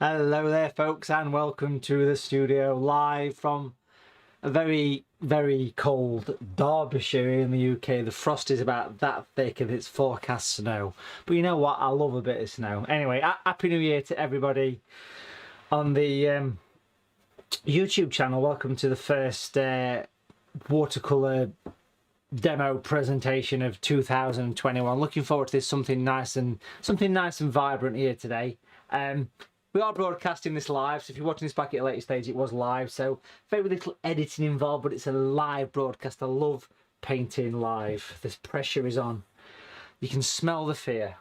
Hello there folks, and welcome to the studio live from a very, very cold Derbyshire in the UK. The frost is about that thick and it's forecast snow. But you know what? I love a bit of snow. Anyway, Happy New Year to everybody on the YouTube channel. Welcome to the first watercolour demo presentation of 2021. Looking forward to this, something nice and vibrant here today. We are broadcasting this live, so if you're watching this back at a later stage, it was live, so very little editing involved, but it's a live broadcast. I love painting live. This pressure is on. You can smell the fear.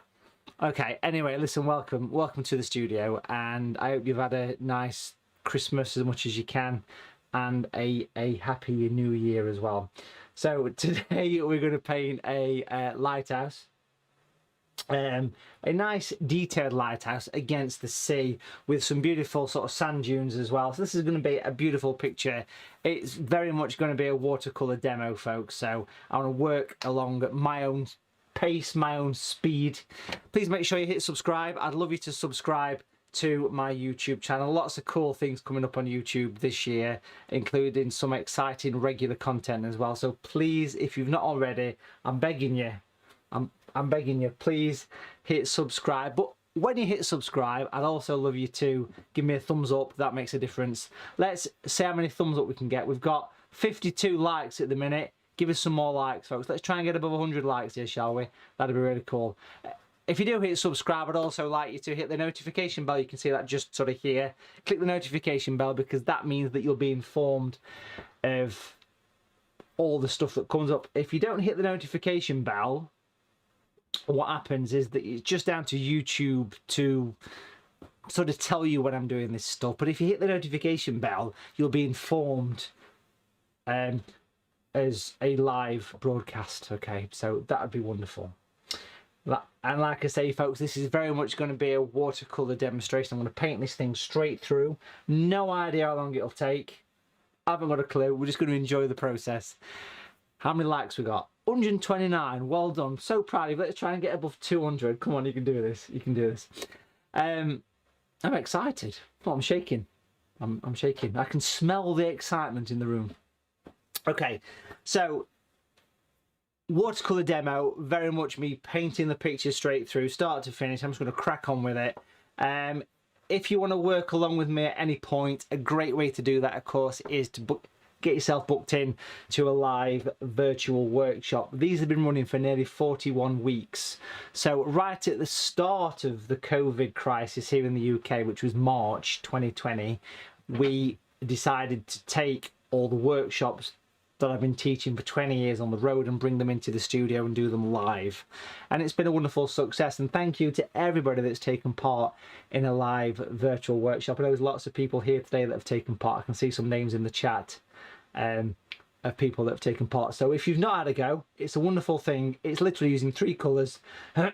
Okay, anyway, listen, welcome to the studio, and I hope you've had a nice Christmas as much as you can, and a happy new year as well. So today we're going to paint a lighthouse. A nice detailed lighthouse against the sea with some beautiful sort of sand dunes as well. So this is going to be a beautiful picture. It's very much going to be a watercolor demo, folks, so I want to work along at my own pace, my own speed. Please make sure you hit subscribe. I'd love you to subscribe to my YouTube channel. Lots of cool things coming up on YouTube this year, including some exciting regular content as well. So please, if you've not already, I'm begging you, I'm begging you, please hit subscribe. But when you hit subscribe, I'd also love you to give me a thumbs up. That makes a difference. Let's see how many thumbs up we can get. We've got 52 likes at the minute. Give us some more likes, folks. Let's try and get above 100 likes here, shall we? That'd be really cool. If you do hit subscribe, I'd also like you to hit the notification bell. You can see that just sort of here. Click the notification bell, because that means that you'll be informed of all the stuff that comes up. If you don't hit the notification bell, what happens is that it's just down to YouTube to sort of tell you when I'm doing this stuff. But if you hit the notification bell, you'll be informed as a live broadcast. Okay, so that would be wonderful. And like I say, folks, this is very much going to be a watercolor demonstration. I'm going to paint this thing straight through. No idea how long it'll take. I haven't got a clue. We're just going to enjoy the process. How many likes we got? 129. Well done. So proud of you. Let's try and get above 200. Come on, you can do this. You can do this. I'm excited. Oh, I'm shaking. I'm shaking. I can smell the excitement in the room. Okay, so watercolor demo, very much me painting the picture straight through, start to finish. I'm just going to crack on with it. If you want to work along with me at any point, a great way to do that, of course, is to get yourself booked in to a live virtual workshop. These have been running for nearly 41 weeks. So right at the start of the COVID crisis here in the UK, which was March 2020, we decided to take all the workshops that I've been teaching for 20 years on the road and bring them into the studio and do them live. And it's been a wonderful success, and thank you to everybody that's taken part in a live virtual workshop. I know there's lots of people here today that have taken part. I can see some names in the chat of people that have taken part. So if you've not had a go, it's a wonderful thing. It's literally using 3 colours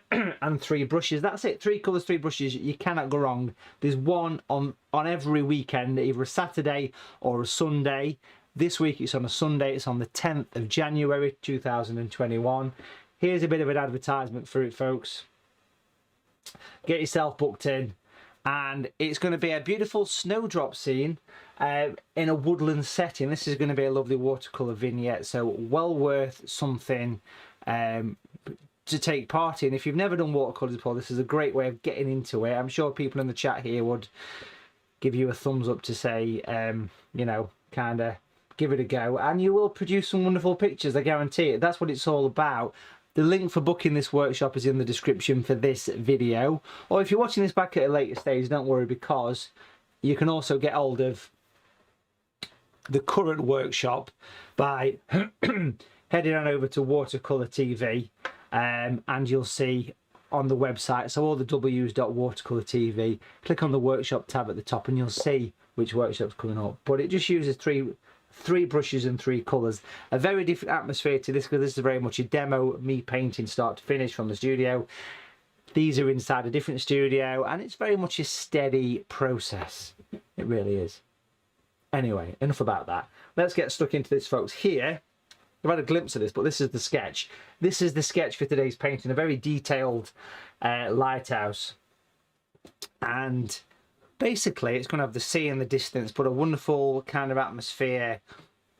and 3 brushes. That's it. 3 colours, 3 brushes. You cannot go wrong. There's one on every weekend, either a Saturday or a Sunday. This week it's on a Sunday. It's on the 10th of January 2021. Here's a bit of an advertisement for it, folks. Get yourself booked in. And it's going to be a beautiful snowdrop scene in a woodland setting. This is going to be a lovely watercolour vignette, so well worth something to take part in. If you've never done watercolours before, this is a great way of getting into it. I'm sure people in the chat here would give you a thumbs up to say, you know, kind of give it a go. And you will produce some wonderful pictures, I guarantee it. That's what it's all about. The link for booking this workshop is in the description for this video. Or if you're watching this back at a later stage, don't worry, because you can also get hold of the current workshop by heading on over to Watercolour TV, and you'll see on the website, so all the W's.watercolour TV, click on the workshop tab at the top and you'll see which workshop's coming up. But it just uses three brushes and 3 colours. A very different atmosphere to this, because this is very much a demo, me painting start to finish from the studio. These are inside a different studio, and it's very much a steady process. It really is. Anyway, enough about that. Let's get stuck into this, folks. Here, I've had a glimpse of this, but this is the sketch. This is the sketch for today's painting, a very detailed lighthouse. And basically it's going to have the sea in the distance, but a wonderful kind of atmosphere.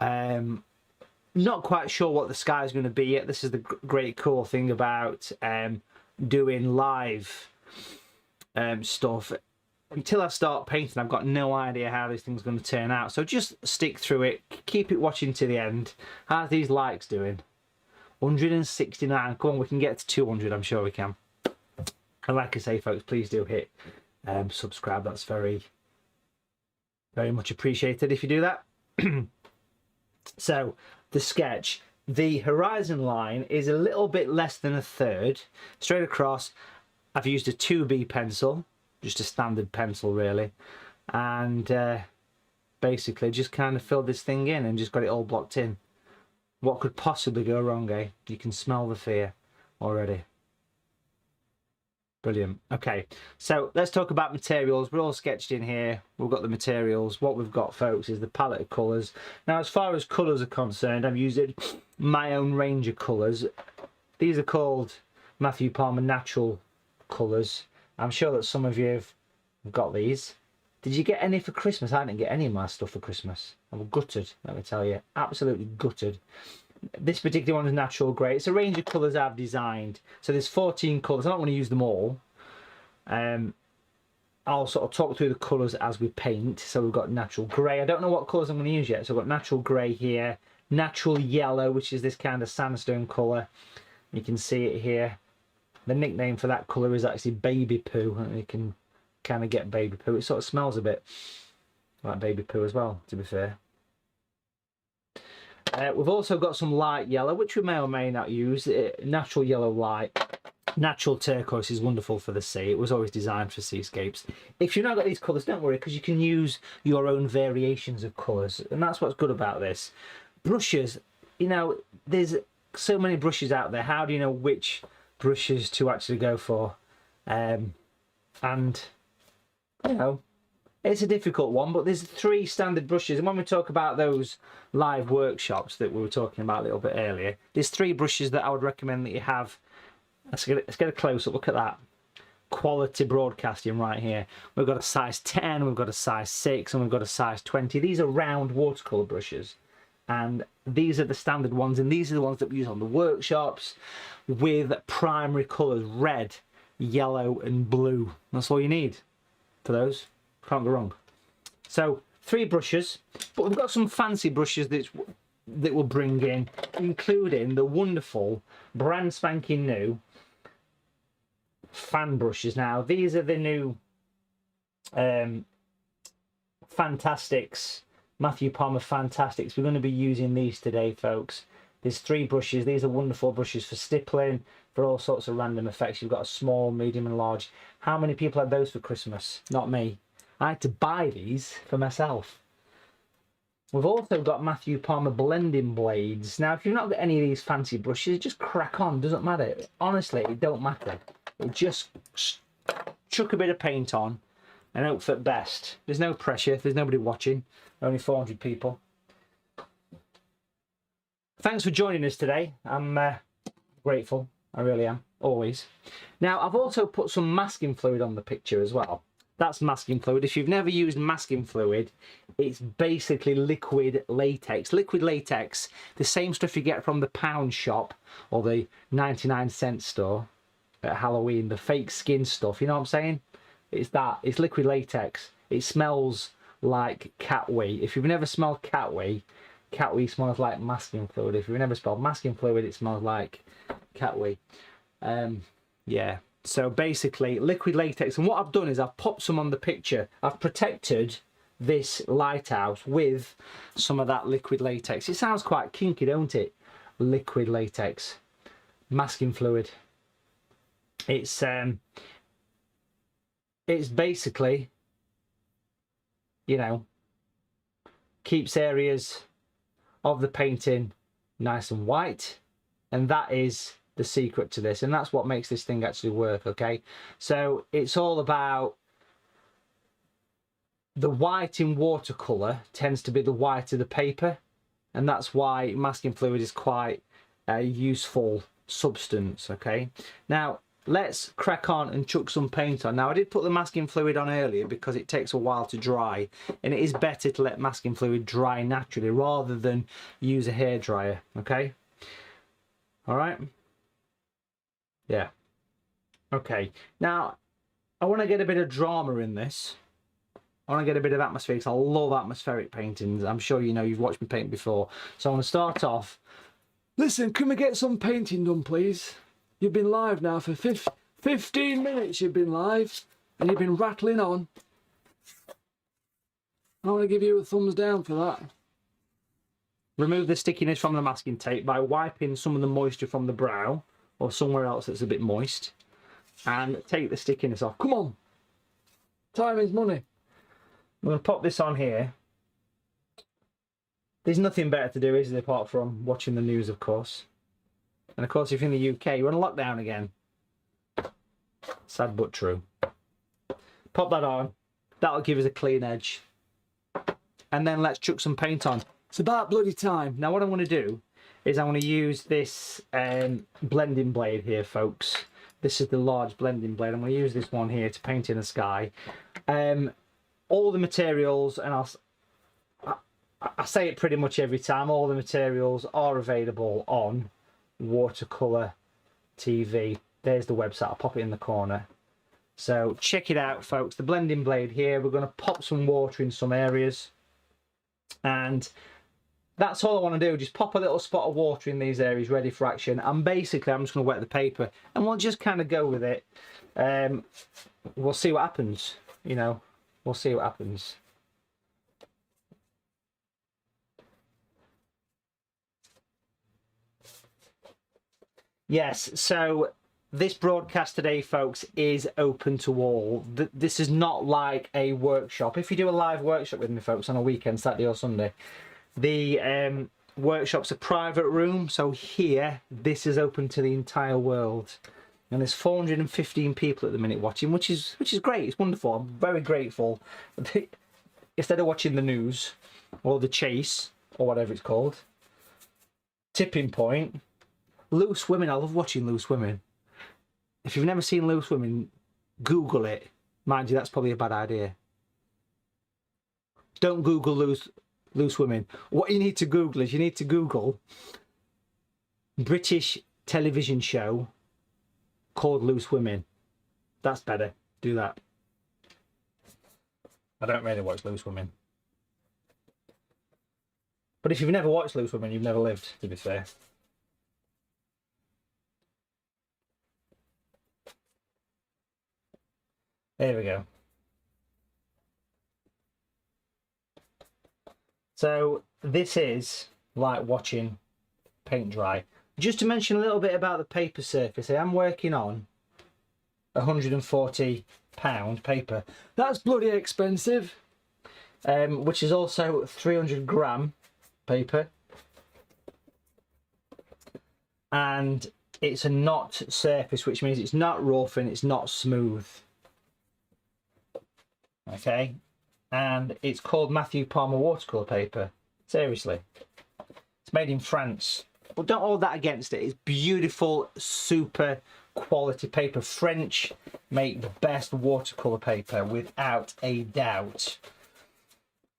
Not quite sure what the sky is going to be yet. This is the great cool thing about doing live stuff. Until I start painting, I've got no idea how this thing's going to turn out. So just stick through it, keep it watching to the end. How's these likes doing? 169. Come on, we can get to 200. I'm sure we can. And like I say, folks, please do hit subscribe. That's very, very much appreciated if you do that. So the sketch, the horizon line is a little bit less than a third straight across. I've used a 2B pencil, just a standard pencil really, and basically just kind of filled this thing in and just got it all blocked in. What could possibly go wrong, eh? You can smell the fear already. Brilliant. Okay, so let's talk about materials. We're all sketched in here. We've got the materials. What we've got, folks, is the palette of colours. Now, as far as colours are concerned, I'm using my own range of colours. These are called Matthew Palmer Natural Colours. I'm sure that some of you have got these. Did you get any for Christmas? I didn't get any of my stuff for Christmas. I'm gutted, let me tell you. Absolutely gutted. This particular one is natural grey. It's a range of colours I've designed. So there's 14 colours. I'm not going to use them all. I'll sort of talk through the colours as we paint. So we've got natural grey. I don't know what colours I'm going to use yet. So I've got natural grey here. Natural yellow, which is this kind of sandstone colour. You can see it here. The nickname for that colour is actually baby poo. And you can kind of get baby poo. It sort of smells a bit like baby poo as well, to be fair. We've also got some light yellow, which we may or may not use. Natural yellow light. Natural turquoise is wonderful for the sea. It was always designed for seascapes. If you've not got these colours, don't worry, because you can use your own variations of colours. And that's what's good about this. Brushes, you know, there's so many brushes out there. How do you know which brushes to actually go for? And, you know, it's a difficult one, but there's 3 standard brushes. And when we talk about those live workshops that we were talking about a little bit earlier, there's 3 brushes that I would recommend that you have. Let's get a close-up. Look at that. Quality broadcasting right here. We've got a size 10, we've got a size 6, and we've got a size 20. These are round watercolour brushes. And these are the standard ones, and these are the ones that we use on the workshops with primary colours, red, yellow, and blue. That's all you need for those. Can't go wrong. So 3 brushes, but we've got some fancy brushes that we'll bring in, including the wonderful brand spanking new fan brushes. Now these are the new Fantastics, Matthew Palmer Fantastics. We're going to be using these today, folks. There's 3 brushes. These are wonderful brushes for stippling, for all sorts of random effects. You've got a small, medium and large. How many people had those for Christmas? Not me. I had to buy these for myself. We've also got Matthew Palmer blending blades. Now, if you've not got any of these fancy brushes, just crack on. Doesn't matter. Honestly, it don't matter. It just chuck a bit of paint on and hope for the best. There's no pressure. There's nobody watching. Only 400 people. Thanks for joining us today. I'm grateful. I really am. Always. Now, I've also put some masking fluid on the picture as well. That's masking fluid. If you've never used masking fluid, it's basically liquid latex. Liquid latex, the same stuff you get from the pound shop or the 99-cent store at Halloween, the fake skin stuff, you know what I'm saying? It's that. It's liquid latex. It smells like cat wee. If you've never smelled cat wee smells like masking fluid. If you've never smelled masking fluid, it smells like cat wee. Yeah. So basically liquid latex, and what I've done is I've popped some on the picture. I've protected this lighthouse with some of that liquid latex. It sounds quite kinky, don't it? Liquid latex, masking fluid. It's basically, you know, keeps areas of the painting nice and white, and that is the secret to this, and that's what makes this thing actually work. Okay, so it's all about the white in watercolor tends to be the white of the paper, and that's why masking fluid is quite a useful substance. Okay, now let's crack on and chuck some paint on. Now, I did put the masking fluid on earlier because it takes a while to dry, and it is better to let masking fluid dry naturally rather than use a hairdryer, okay? All right? Yeah. Okay. Now, I want to get a bit of drama in this. I want to get a bit of atmosphere because I love atmospheric paintings. I'm sure you know, you've watched me paint before. So I want to start off. Listen, can we get some painting done, please? You've been live now for 15 minutes. You've been live and you've been rattling on. I want to give you a thumbs down for that. Remove the stickiness from the masking tape by wiping some of the moisture from the brow or somewhere else that's a bit moist. And take the stickiness off. Come on. Time is money. I'm going to pop this on here. There's nothing better to do, is there, apart from watching the news, of course. And of course, if you're in the UK, you're on lockdown again. Sad but true. Pop that on. That'll give us a clean edge. And then let's chuck some paint on. It's about bloody time. Now what I'm going to do is I'm going to use this blending blade here, folks. This is the large blending blade. I'm going to use this one here to paint in the sky. All the materials, and I say it pretty much every time, all the materials are available on Watercolour TV. There's the website. I'll pop it in the corner. So check it out, folks. The blending blade here. We're going to pop some water in some areas. And that's all I want to do. Just pop a little spot of water in these areas ready for action. And basically, I'm just going to wet the paper. And we'll just kind of go with it. We'll see what happens, you know. We'll see what happens. Yes, so this broadcast today, folks, is open to all. This is not like a workshop. If you do a live workshop with me, folks, on a weekend, Saturday or Sunday, the workshop's a private room. So here, this is open to the entire world. And there's 415 people at the minute watching, which is great. It's wonderful. I'm very grateful. Instead of watching the news or the chase or whatever it's called, tipping point, Loose Women. I love watching Loose Women. If you've never seen Loose Women, Google it. Mind you, that's probably a bad idea. Don't Google Loose Women. What you need to Google is you need to Google British television show called Loose Women. That's better. Do that. I don't really watch Loose Women. But if you've never watched Loose Women, you've never lived, to be fair. There we go. So this is like watching paint dry. Just to mention a little bit about the paper surface, I am working on £140 paper. That's bloody expensive. Which is also 300 gram paper. And it's a knot surface, which means it's not rough and it's not smooth. Okay. And it's called Matthew Palmer watercolour paper. Seriously. It's made in France. But don't hold that against it. It's beautiful, super quality paper. French make the best watercolour paper without a doubt.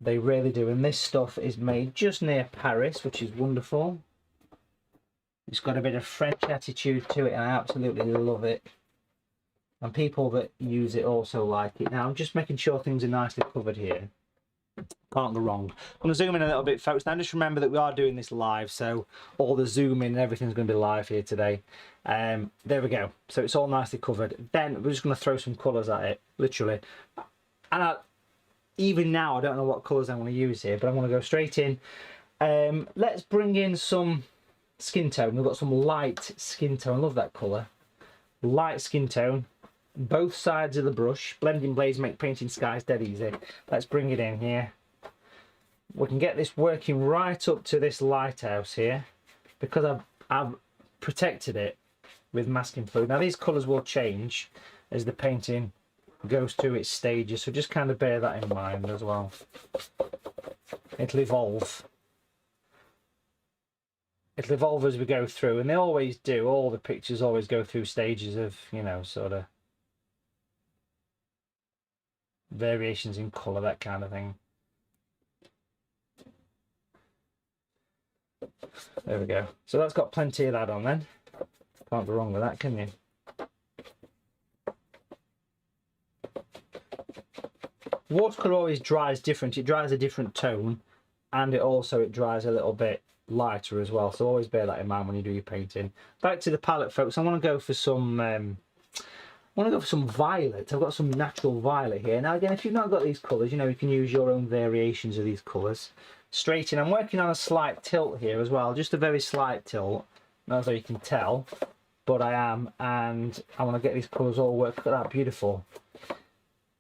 They really do. And this stuff is made just near Paris, which is wonderful. It's got a bit of French attitude to it, and I absolutely love it. And people that use it also like it. Now, I'm just making sure things are nicely covered here. Can't go wrong. I'm going to zoom in a little bit, folks. Now, just remember that we are doing this live, so all the zooming and everything's going to be live here today. There we go. So it's all nicely covered. Then we're just going to throw some colours at it, literally. And even now, I don't know what colours I'm going to use here, but I'm going to go straight in. Let's bring in some skin tone. We've got some light skin tone. I love that colour. Light skin tone. Both sides of the brush. Blending blades make painting skies dead easy. Let's bring it in here. We can get this working right up to this lighthouse here, because I've protected it with masking fluid. Now these colours will change as the painting goes through its stages, so just kind of bear that in mind as well. It'll evolve. it'll evolve as we go through, and they always do. All the pictures always go through stages of, you know, sort of variations in colour, that kind of thing. There we go. So that's got plenty of that on then. Can't go wrong with that, can you? Watercolour always dries different. It dries a different tone, and it dries a little bit lighter as well. So always bear that in mind when you do your painting. Back to the palette, folks. I want to go for some. Violet. I've got some natural violet here. Now again, if you've not got these colours, you know, you can use your own variations of these colours. Straight in. I'm working on a slight tilt here as well, just a very slight tilt. Not as though you can tell, but I am, and I want to get these colours all worked. Look at that, beautiful.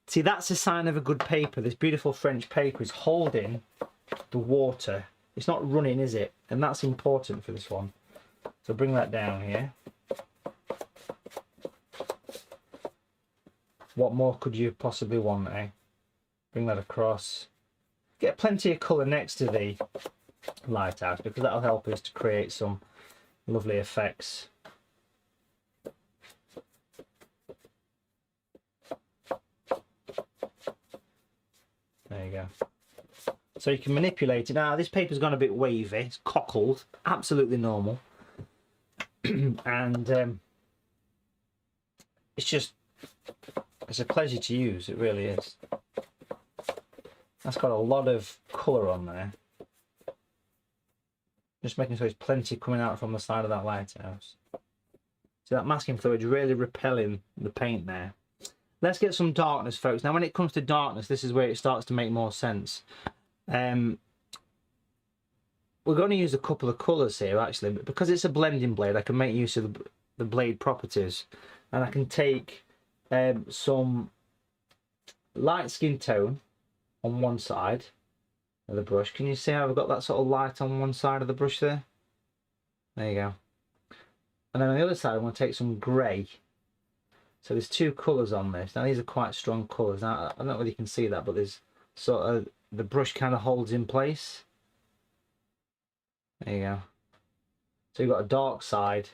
See, that's a sign of a good paper. This beautiful French paper is holding the water. It's not running, is it? And that's important for this one. So bring that down here. What more could you possibly want, eh? Bring that across. Get plenty of colour next to the lighthouse, because that'll help us to create some lovely effects. There you go. So you can manipulate it. Now this paper's gone a bit wavy, it's cockled, absolutely normal. And it's a pleasure to use, it really is. That's got a lot of colour on there. Just making sure there's plenty coming out from the side of that lighthouse. So that masking fluid's really repelling the paint there. Let's get some darkness, folks. Now when it comes to darkness, this is where it starts to make more sense. We're going to use a couple of colours here actually, but because it's a blending blade, I can make use of the blade properties, and I can take some light skin tone on one side of the brush. Can you see how I've got that sort of light on one side of the brush there? There you go. And then on the other side, I'm going to take some grey. So there's two colours on this. Now these are quite strong colours. Now I don't know whether you can see that, but there's sort of, the brush kind of holds in place. There you go. So you've got a dark side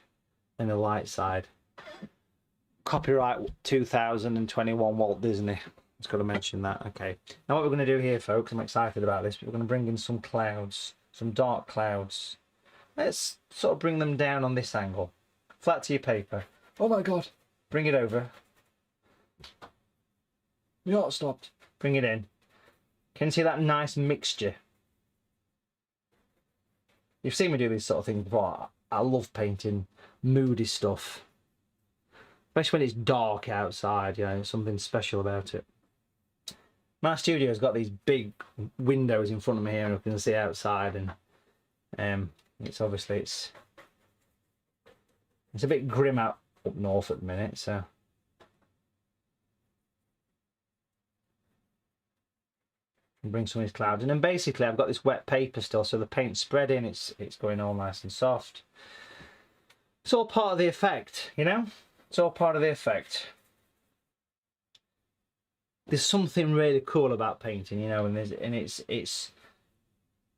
and a light side. Copyright 2021 Walt Disney. Just got to mention that. Okay. Now what we're going to do here, folks, I'm excited about this. We're going to bring in some clouds, some dark clouds. Let's sort of bring them down on this angle. Flat to your paper. Oh my God. Bring it over. The art stopped. Bring it in. Can you see that nice mixture? You've seen me do these sort of things before. I love painting moody stuff. Especially when it's dark outside, you know, there's something special about it. My studio's got these big windows in front of me here, and I can see outside, and it's obviously it's a bit grim up north at the minute, so bring some of these clouds, and then basically I've got this wet paper still, so the paint's spreading, it's going all nice and soft. It's all part of the effect, you know. It's all part of the effect. There's something really cool about painting, you know, and it's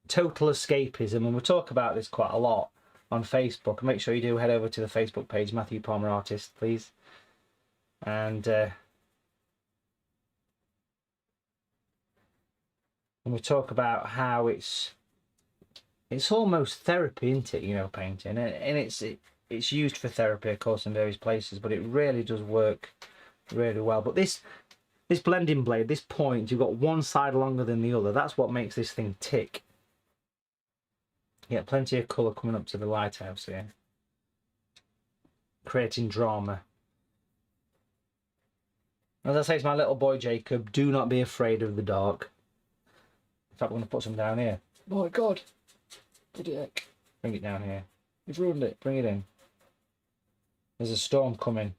total escapism, and we'll talk about this quite a lot on Facebook. And make sure you do head over to the Facebook page, Matthew Palmer Artist, please. And we talk about how it's almost therapy, isn't it? You know, painting, and it's used for therapy, of course, in various places, but it really does work really well. But this blending blade, this point, you've got one side longer than the other. That's what makes this thing tick. You get plenty of colour coming up to the lighthouse here, creating drama. As I say to my little boy Jacob, do not be afraid of the dark. In fact, we're going to put some down here. Oh my God. Bloody heck. Bring it down here. You've ruined it. Bring it in. There's a storm coming.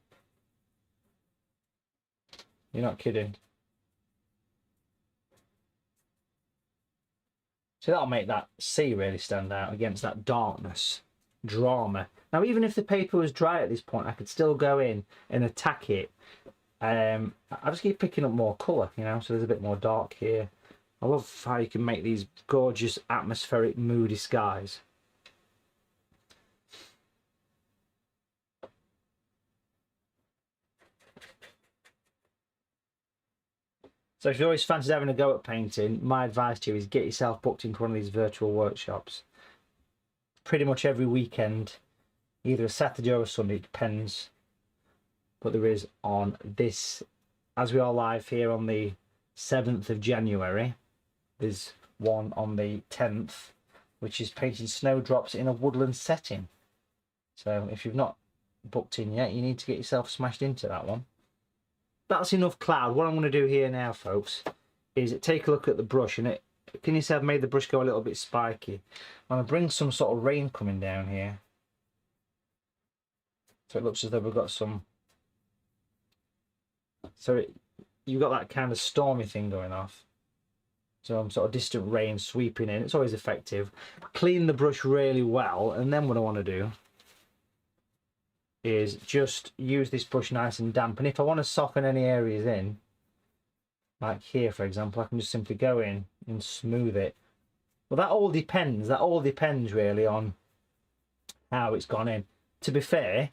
You're not kidding. So that'll make that sea really stand out against that darkness, drama. Now, even if the paper was dry at this point, I could still go in and attack it. I just keep picking up more colour, you know, so there's a bit more dark here. I love how you can make these gorgeous atmospheric moody skies. So if you always fancied having a go at painting, my advice to you is get yourself booked into one of these virtual workshops. Pretty much every weekend, either a Saturday or a Sunday, it depends. But there is on this, as we are live here on the 7th of January, there's one on the 10th, which is painting snowdrops in a woodland setting. So if you've not booked in yet, you need to get yourself smashed into that one. That's enough cloud. What I'm going to do here now, folks, is take a look at the brush, and can you see I've made the brush go a little bit spiky? I'm going to bring some sort of rain coming down here, so it looks as though we've got some. So you've got that kind of stormy thing going off. So I'm sort of distant rain sweeping in. It's always effective. Clean the brush really well, and then what I want to do is just use this brush nice and damp. And if I want to soften any areas in, like here for example, I can just simply go in and smooth it. Well, that all depends. That all depends really on how it's gone in. To be fair,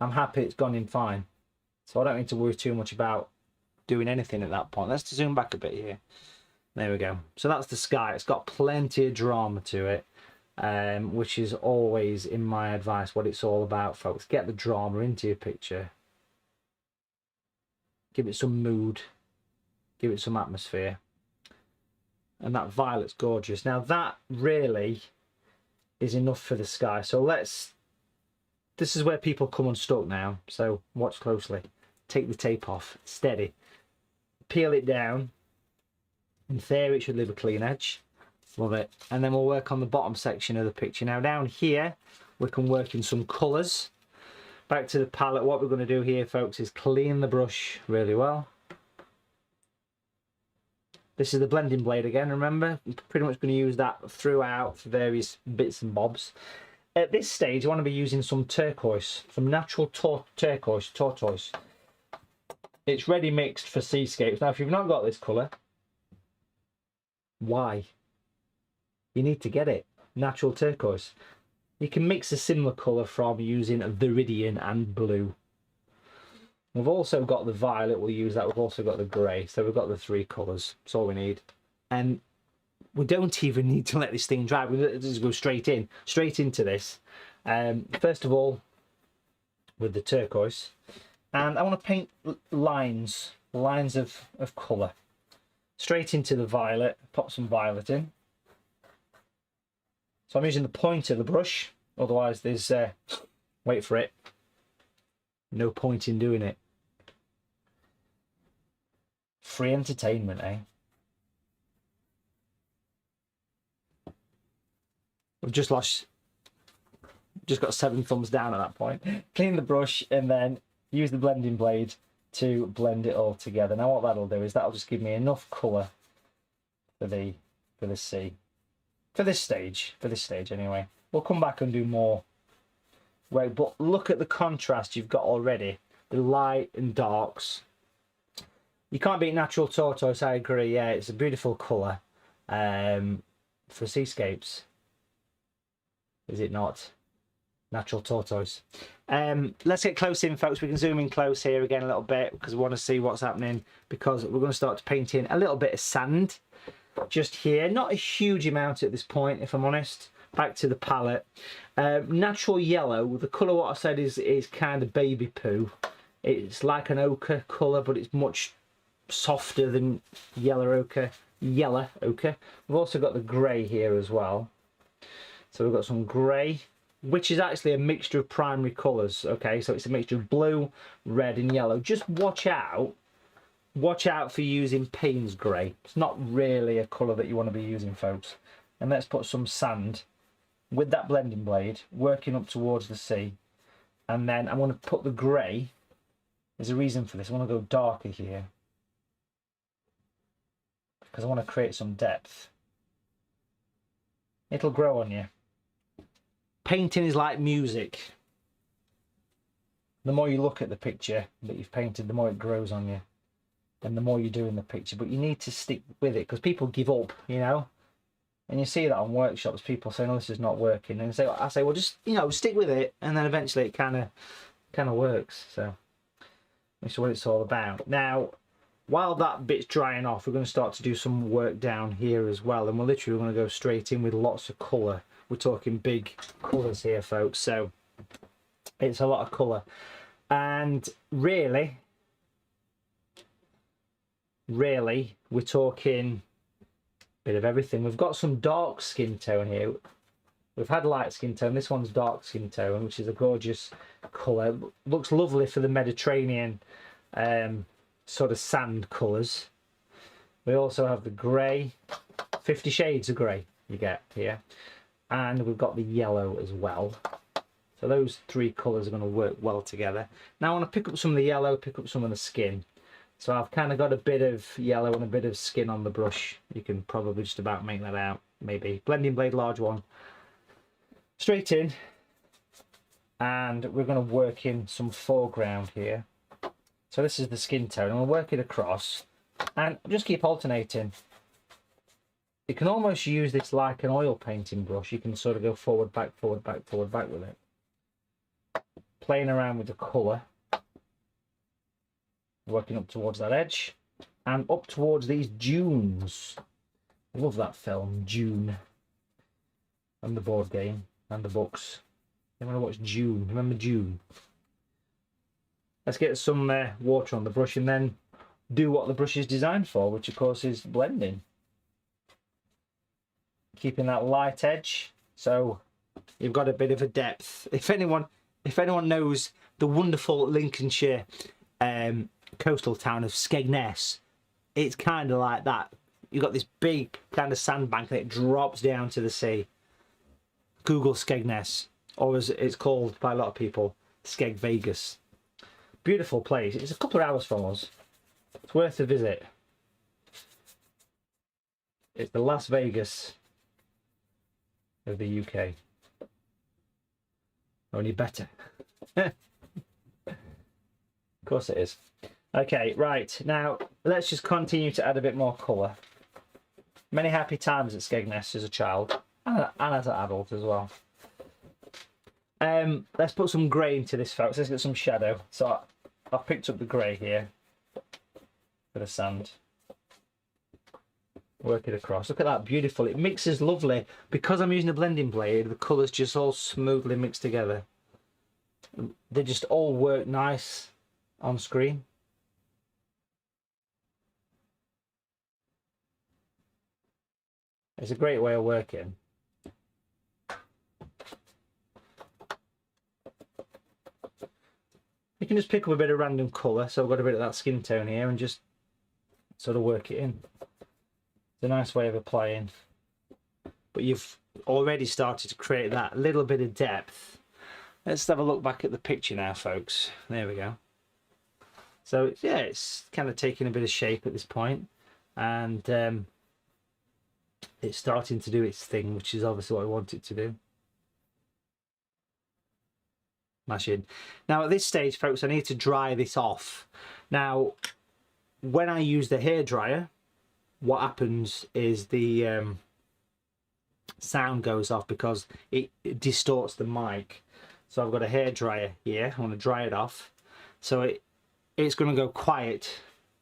I'm happy it's gone in fine. So I don't need to worry too much about doing anything at that point. Let's zoom back a bit here. There we go. So that's the sky. It's got plenty of drama to it. Which is always, in my advice, what it's all about, folks. Get the drama into your picture. Give it some mood. Give it some atmosphere. And that violet's gorgeous. Now that really is enough for the sky. So this is where people come unstuck now. So watch closely. Take the tape off. Steady. Peel it down. In theory, it should leave a clean edge. Love it. And then we'll work on the bottom section of the picture. Now down here, we can work in some colours. Back to the palette, what we're going to do here, folks, is clean the brush really well. This is the blending blade again, remember? I'm pretty much going to use that throughout for various bits and bobs. At this stage, I want to be using some turquoise, some natural tortoise. It's ready mixed for seascapes. Now, if you've not got this colour, why? You need to get it. Natural turquoise. You can mix a similar colour from using viridian and blue. We've also got the violet, we'll use that. We've also got the grey. So we've got the 3 colours. That's all we need. And we don't even need to let this thing dry. We just go straight into this. First of all, with the turquoise. And I want to paint lines of colour. Straight into the violet. Pop some violet in. So I'm using the point of the brush, otherwise there's, wait for it, no point in doing it. Free entertainment, eh? We've just got 7 thumbs down at that point. Clean the brush and then use the blending blade to blend it all together. Now what that'll do is that'll just give me enough colour for the sea. For this stage anyway. We'll come back and do more. Right, but look at the contrast you've got already. The light and darks. You can't beat natural tortoise, I agree. Yeah, it's a beautiful colour for seascapes. Is it not? Natural tortoise. Let's get close in, folks. We can zoom in close here again a little bit because we want to see what's happening, because we're going to start to paint in a little bit of sand. Just here, not a huge amount at this point, if I'm honest. Back to the palette. Natural yellow, the colour what I said is kind of baby poo. It's like an ochre colour, but it's much softer than yellow ochre. We've also got the grey here as well. So we've got some grey, which is actually a mixture of primary colours. Okay, so it's a mixture of blue, red and yellow. Just watch out for using Payne's grey. It's not really a colour that you want to be using, folks. And let's put some sand with that blending blade, working up towards the sea. And then I'm going to put the grey. There's a reason for this. I want to go darker here, because I want to create some depth. It'll grow on you. Painting is like music. The more you look at the picture that you've painted, the more it grows on you. And the more you do in the picture, but you need to stick with it, because people give up, you know. And you see that on workshops, people saying, "Oh, this is not working," and I say, "Well, just stick with it," and then eventually it kind of works. So that's what it's all about. Now, while that bit's drying off, we're going to start to do some work down here as well, and we're literally going to go straight in with lots of colour. We're talking big colours here, folks, so it's a lot of colour. And really we're talking a bit of everything. We've got some dark skin tone here. We've had light skin tone. This one's dark skin tone, which is a gorgeous colour. Looks lovely for the Mediterranean sort of sand colours. We also have the grey, 50 shades of grey you get here, and we've got the yellow as well. So those three colours are going to work well together. Now I want to pick up some of the yellow, pick up some of the skin. So I've kind of got a bit of yellow and a bit of skin on the brush. You can probably just about make that out, maybe. Blending blade, large one. Straight in, and we're going to work in some foreground here. So this is the skin tone, and we'll work it across, and just keep alternating. You can almost use this like an oil painting brush. You can sort of go forward, back, forward, back, forward, back with it. Playing around with the colour, working up towards that edge, and up towards these dunes. I love that film, Dune, and the board game, and the books. You want to watch Dune? Remember Dune? Let's get some water on the brush and then do what the brush is designed for, which of course is blending. Keeping that light edge, so you've got a bit of a depth. If anyone knows the wonderful Lincolnshire coastal town of Skegness, it's kind of like that. You've got this big kind of sandbank and it drops down to the sea. Google Skegness, or as it's called by a lot of people, Skeg Vegas. Beautiful place. It's a couple of hours from us. It's worth a visit. It's the Las Vegas of the UK. Only better. Of course it is. Okay, right. Now, let's just continue to add a bit more colour. Many happy times at Skegness as a child, and as an adult as well. Let's put some grey into this, folks. Let's get some shadow. So I've picked up the grey here. Bit of sand. Work it across. Look at that, beautiful. It mixes lovely. Because I'm using a blending blade, the colours just all smoothly mixed together. They just all work nice on screen. It's a great way of working. You can just pick up a bit of random colour, so I've got a bit of that skin tone here, and just sort of work it in. It's a nice way of applying. But you've already started to create that little bit of depth. Let's have a look back at the picture now, folks. There we go. So yeah, it's kind of taking a bit of shape at this point, and it's starting to do its thing, which is obviously what I want it to do. Smashing. Now at this stage, folks, I need to dry this off. Now, when I use the hairdryer, what happens is the sound goes off because it distorts the mic. So I've got a hairdryer here. I want to dry it off. So it's going to go quiet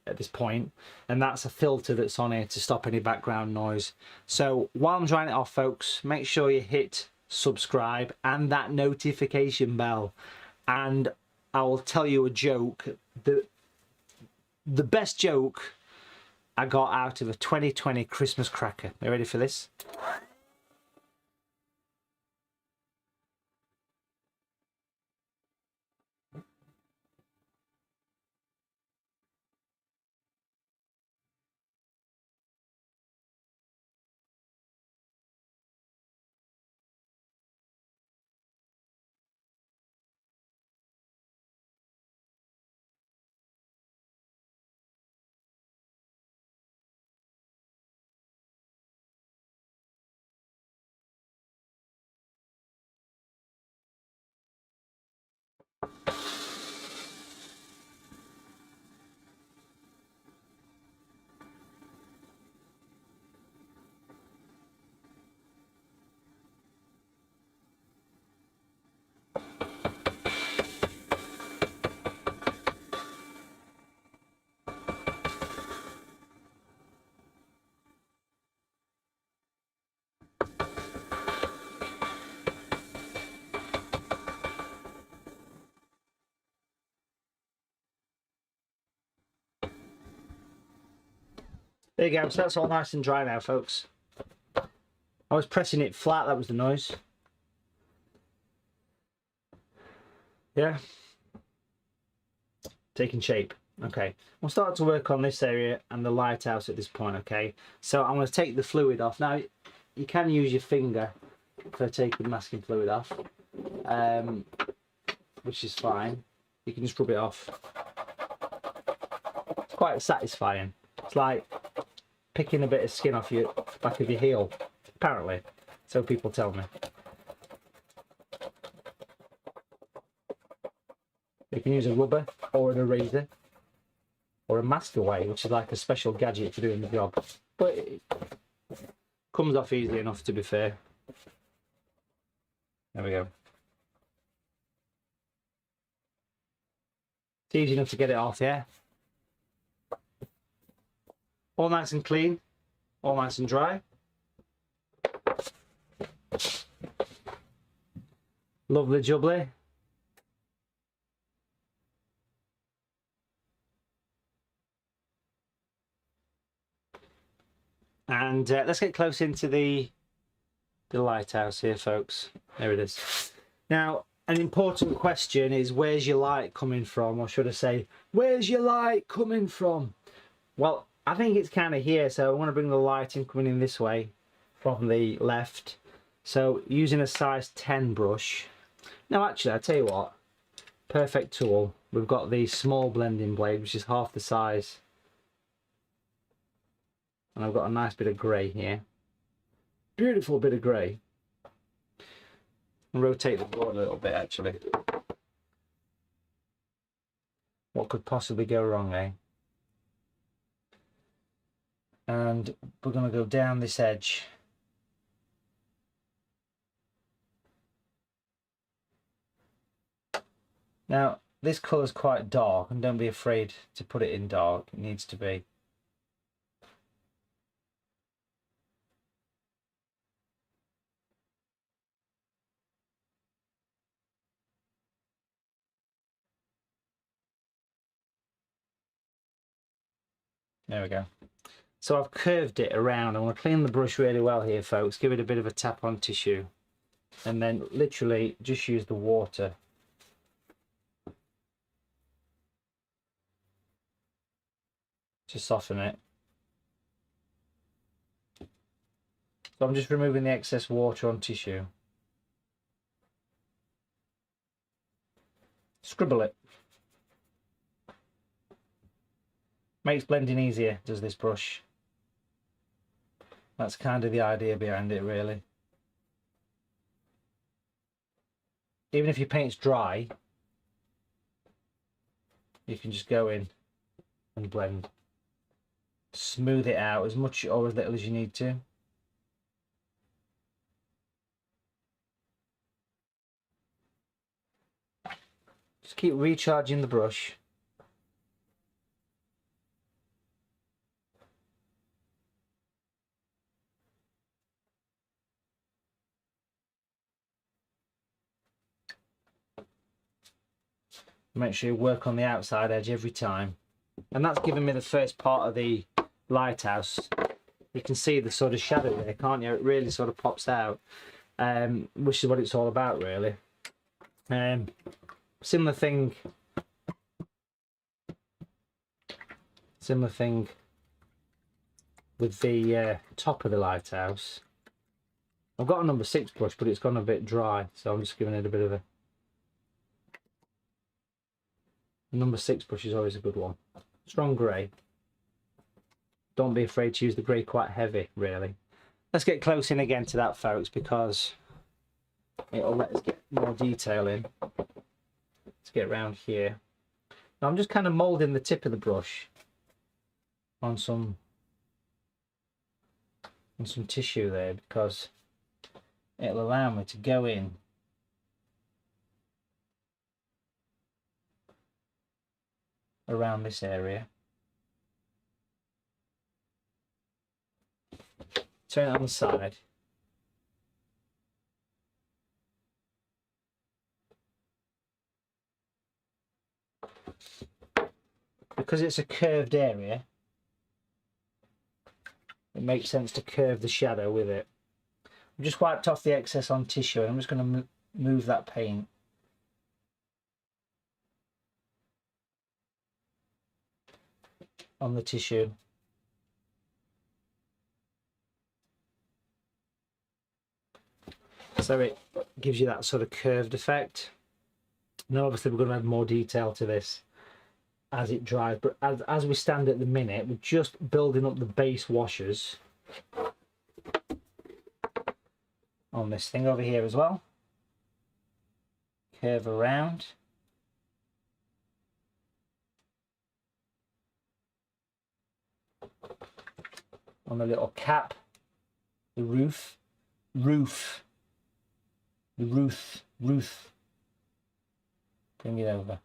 at this point, and that's a filter that's on here to stop any background noise. So while I'm drying it off, folks, make sure you hit subscribe and that notification bell, and I will tell you a joke. The best joke I got out of a 2020 Christmas cracker. Are you ready for this? There you go, so that's all nice and dry now, folks. I was pressing it flat, that was the noise. Yeah. Taking shape. Okay, we'll start to work on this area and the lighthouse at this point, okay? So I'm going to take the fluid off. Now, you can use your finger for taking masking fluid off, which is fine. You can just rub it off. It's quite satisfying. It's like picking a bit of skin off your back of your heel, apparently. So people tell me. You can use a rubber or an eraser or a mask away, which is like a special gadget for doing the job. But it comes off easily enough, to be fair. There we go. It's easy enough to get it off, yeah? All nice and clean, all nice and dry. Lovely jubbly. And let's get close into the lighthouse here, folks. There it is. Now, an important question is, where's your light coming from? Or should I say, where's your light coming from? Well, I think it's kind of here, so I want to bring the light in coming in this way from the left. So using a size 10 brush. Now actually, I'll tell you what, perfect tool. We've got the small blending blade, which is half the size. And I've got a nice bit of grey here. Beautiful bit of grey. And rotate the board a little bit actually. What could possibly go wrong, eh? And we're going to go down this edge. Now, this colour is quite dark, and don't be afraid to put it in dark. It needs to be. There we go. So I've curved it around. I want to clean the brush really well here, folks. Give it a bit of a tap on tissue. And then literally just use the water to soften it. So I'm just removing the excess water on tissue. Scribble it. Makes blending easier, does this brush. That's kind of the idea behind it, really. Even if your paint's dry, you can just go in and blend. Smooth it out as much or as little as you need to. Just keep recharging the brush. Make sure you work on the outside edge every time. And that's given me the first part of the lighthouse. You can see the sort of shadow there, can't you? It really sort of pops out, which is what it's all about, really. Similar thing with the top of the lighthouse. I've got a number 6 brush, but it's gone a bit dry, so I'm just giving it a bit of a... Number 6 brush is always a good one. Strong grey. Don't be afraid to use the grey quite heavy, really. Let's get close in again to that, folks, because it'll let us get more detail in. Let's get around here. Now I'm just kind of moulding the tip of the brush on some tissue there, because it'll allow me to go in around this area. Turn it on the side. Because it's a curved area, it makes sense to curve the shadow with it. I've just wiped off the excess on tissue and I'm just going to move that paint. On the tissue. So it gives you that sort of curved effect. Now obviously we're going to add more detail to this as it dries, but as we stand at the minute, we're just building up the base washes on this thing over here as well. Curve around. On the little cap, the roof. Bring it over.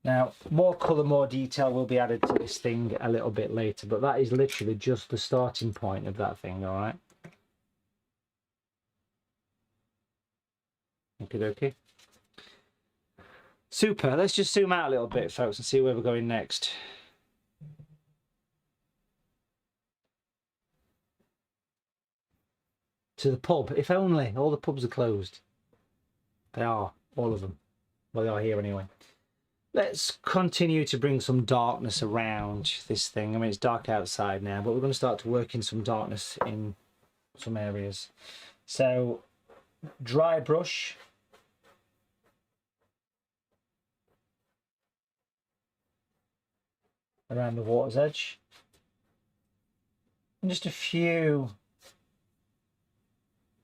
Now, more colour, more detail will be added to this thing a little bit later, but that is literally just the starting point of that thing, all right? Okay. Super. Let's just zoom out a little bit, folks, and see where we're going next. To the pub. If only all the pubs are closed. They are, all of them. Well, they are here anyway. Let's continue to bring some darkness around this thing. I mean, it's dark outside now, but we're going to start to work in some darkness in some areas. So, dry brush. Around the water's edge. And just a few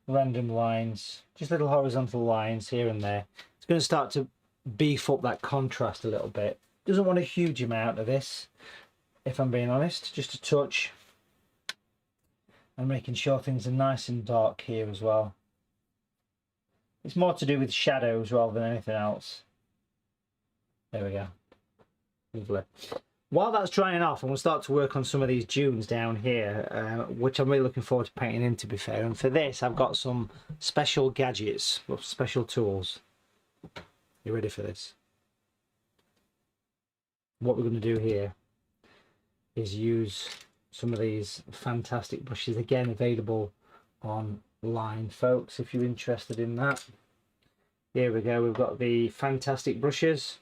random lines, just little horizontal lines here and there. It's going to start to beef up that contrast a little bit. Doesn't want a huge amount of this, if I'm being honest, just a touch. And making sure things are nice and dark here as well. It's more to do with shadows rather than anything else. There we go. Lovely. While that's drying off, and we'll start to work on some of these dunes down here, which I'm really looking forward to painting in, to be fair. And for this, I've got some special gadgets, or special tools. You ready for this? What we're going to do here is use some of these fantastic brushes, again available online, folks, if you're interested in that. Here we go. We've got the fantastic brushes.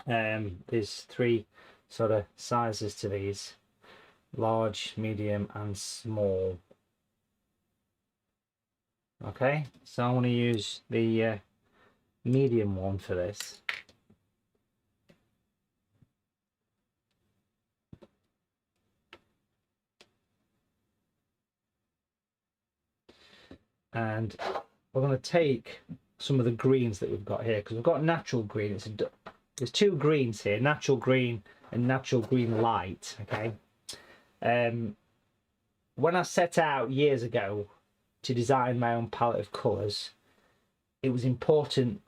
There's three sort of sizes to these: large, medium and small. Okay, so I want to use the medium one for this. And we're going to take some of the greens that we've got here, because we've got natural green. There's two greens here, natural green and natural green light. Okay. When I set out years ago to design my own palette of colours, it was important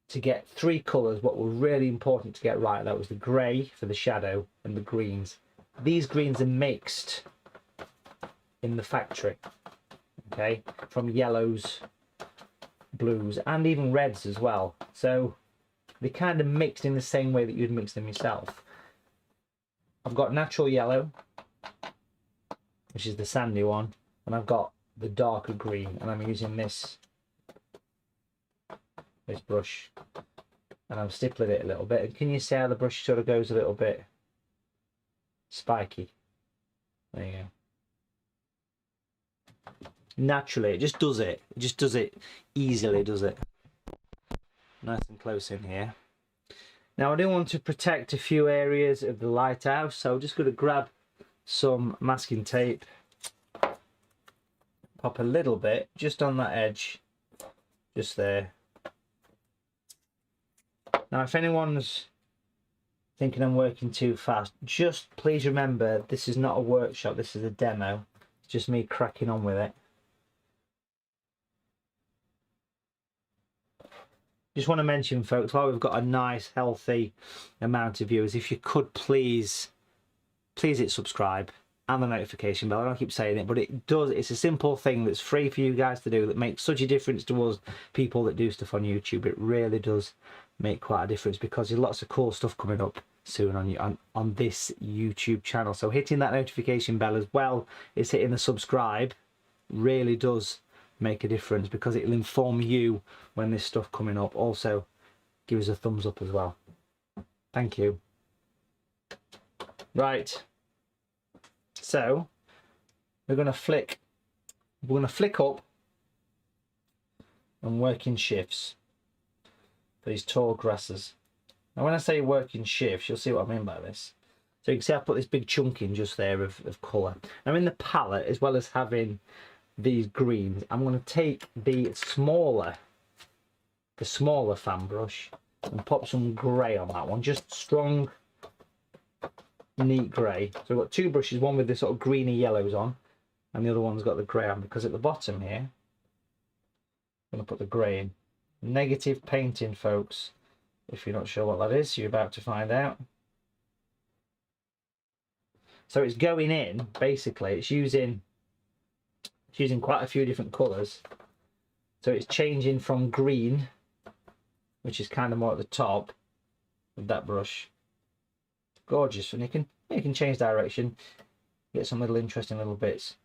to get three colours. What were really important to get right, that was the grey for the shadow and the greens. These greens are mixed in the factory, okay, from yellows, blues and even reds as well. So they kind of mixed in the same way that you'd mix them yourself. I've got natural yellow, which is the sandy one, and I've got the darker green, and I'm using this brush, and I'm stippling it a little bit. And can you see how the brush sort of goes a little bit spiky? There you go. Naturally, it just does it. It just does it easily, does it? Nice and close in here. Now I do want to protect a few areas of the lighthouse, so I'm just going to grab some masking tape, pop a little bit just on that edge, just there. Now if anyone's thinking I'm working too fast, just please remember this is not a workshop, this is a demo. It's just me cracking on with it. Just want to mention, folks, while we've got a nice healthy amount of viewers, if you could please hit subscribe and the notification bell. I don't keep saying it, but it's a simple thing that's free for you guys to do that makes such a difference to us people that do stuff on YouTube. It really does make quite a difference, because there's lots of cool stuff coming up soon on this YouTube channel. So hitting that notification bell as well as hitting the subscribe really does make a difference, because it'll inform you when there's stuff coming up. Also, give us a thumbs up as well. Thank you. Right, so we're going to flick up and work in shifts for these tall grasses. Now when I say work in shifts, you'll see what I mean by this. So you can see I put this big chunk in just there of colour. Now in the palette, as well as having these greens, I'm going to take the smaller fan brush and pop some grey on that one. Just strong, neat grey. So we've got two brushes, one with the sort of greeny yellows on, and the other one's got the grey on, because at the bottom here, I'm going to put the grey in. Negative painting, folks. If you're not sure what that is, you're about to find out. So it's going in, basically, it's using quite a few different colours. So it's changing from green, which is kind of more at the top with that brush. Gorgeous, and you can change direction, get some little interesting little bits.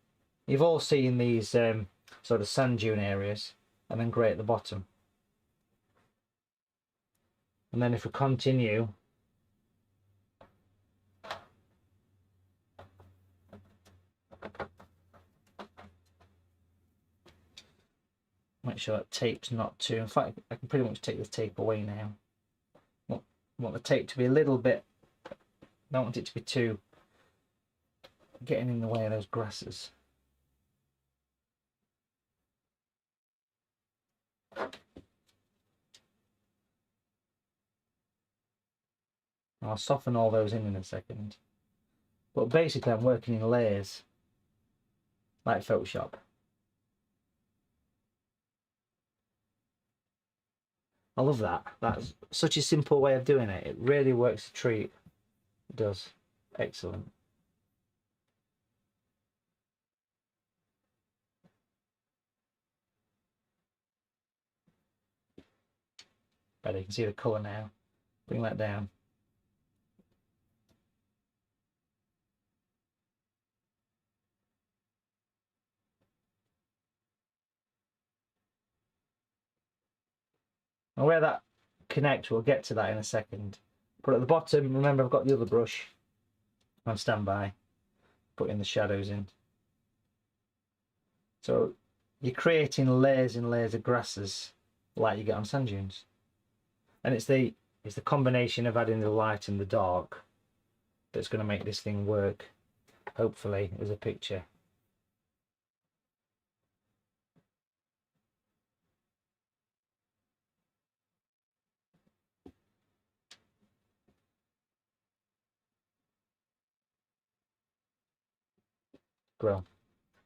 You've all seen these sort of sand dune areas, and then grey at the bottom. And then if we continue, make sure that tape's not too, in fact I can pretty much take the tape away now. Want the tape to be a little bit, don't want it to be too getting in the way of those grasses. I'll soften all those in a second. But basically I'm working in layers, like Photoshop. I love that. That's such a simple way of doing it. It really works a treat. It does. Excellent. Better, you can see the colour now. Bring that down. And where that connects, we'll get to that in a second. But at the bottom, remember I've got the other brush on standby, putting the shadows in. So you're creating layers and layers of grasses like you get on sand dunes. And it's the combination of adding the light and the dark that's going to make this thing work, hopefully, as a picture. Well,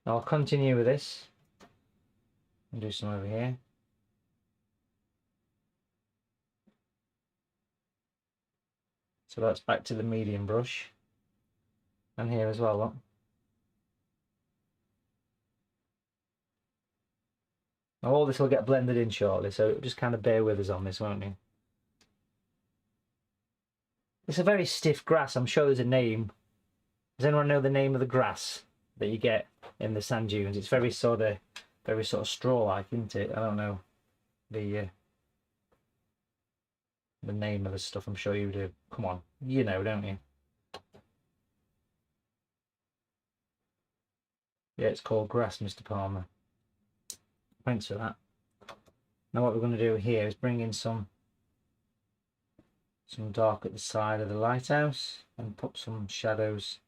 I'll continue with this and do some over here. So that's back to the medium brush, and here as well. Look. Now all this will get blended in shortly, so just kind of bear with us on this, won't you? It's a very stiff grass. I'm sure there's a name. Does anyone know the name of the grass that you get in the sand dunes? It's very sort of straw-like, isn't it? I don't know the name of the stuff. I'm sure you do. Come on, you know, don't you? Yeah, it's called grass, Mr. Palmer. Thanks for that. Now what we're going to do here is bring in some dark at the side of the lighthouse and put some shadows.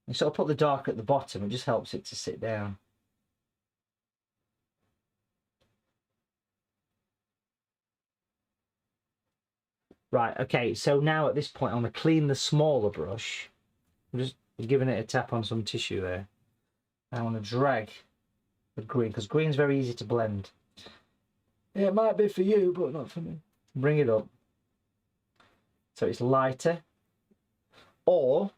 You sort of put the dark at the bottom, it just helps it to sit down. Right, okay, so now at this point I'm going to clean the smaller brush. I'm just giving it a tap on some tissue there. I want to drag the green, because green's very easy to blend. Yeah, it might be for you, but not for me. Bring it up so it's lighter. Or,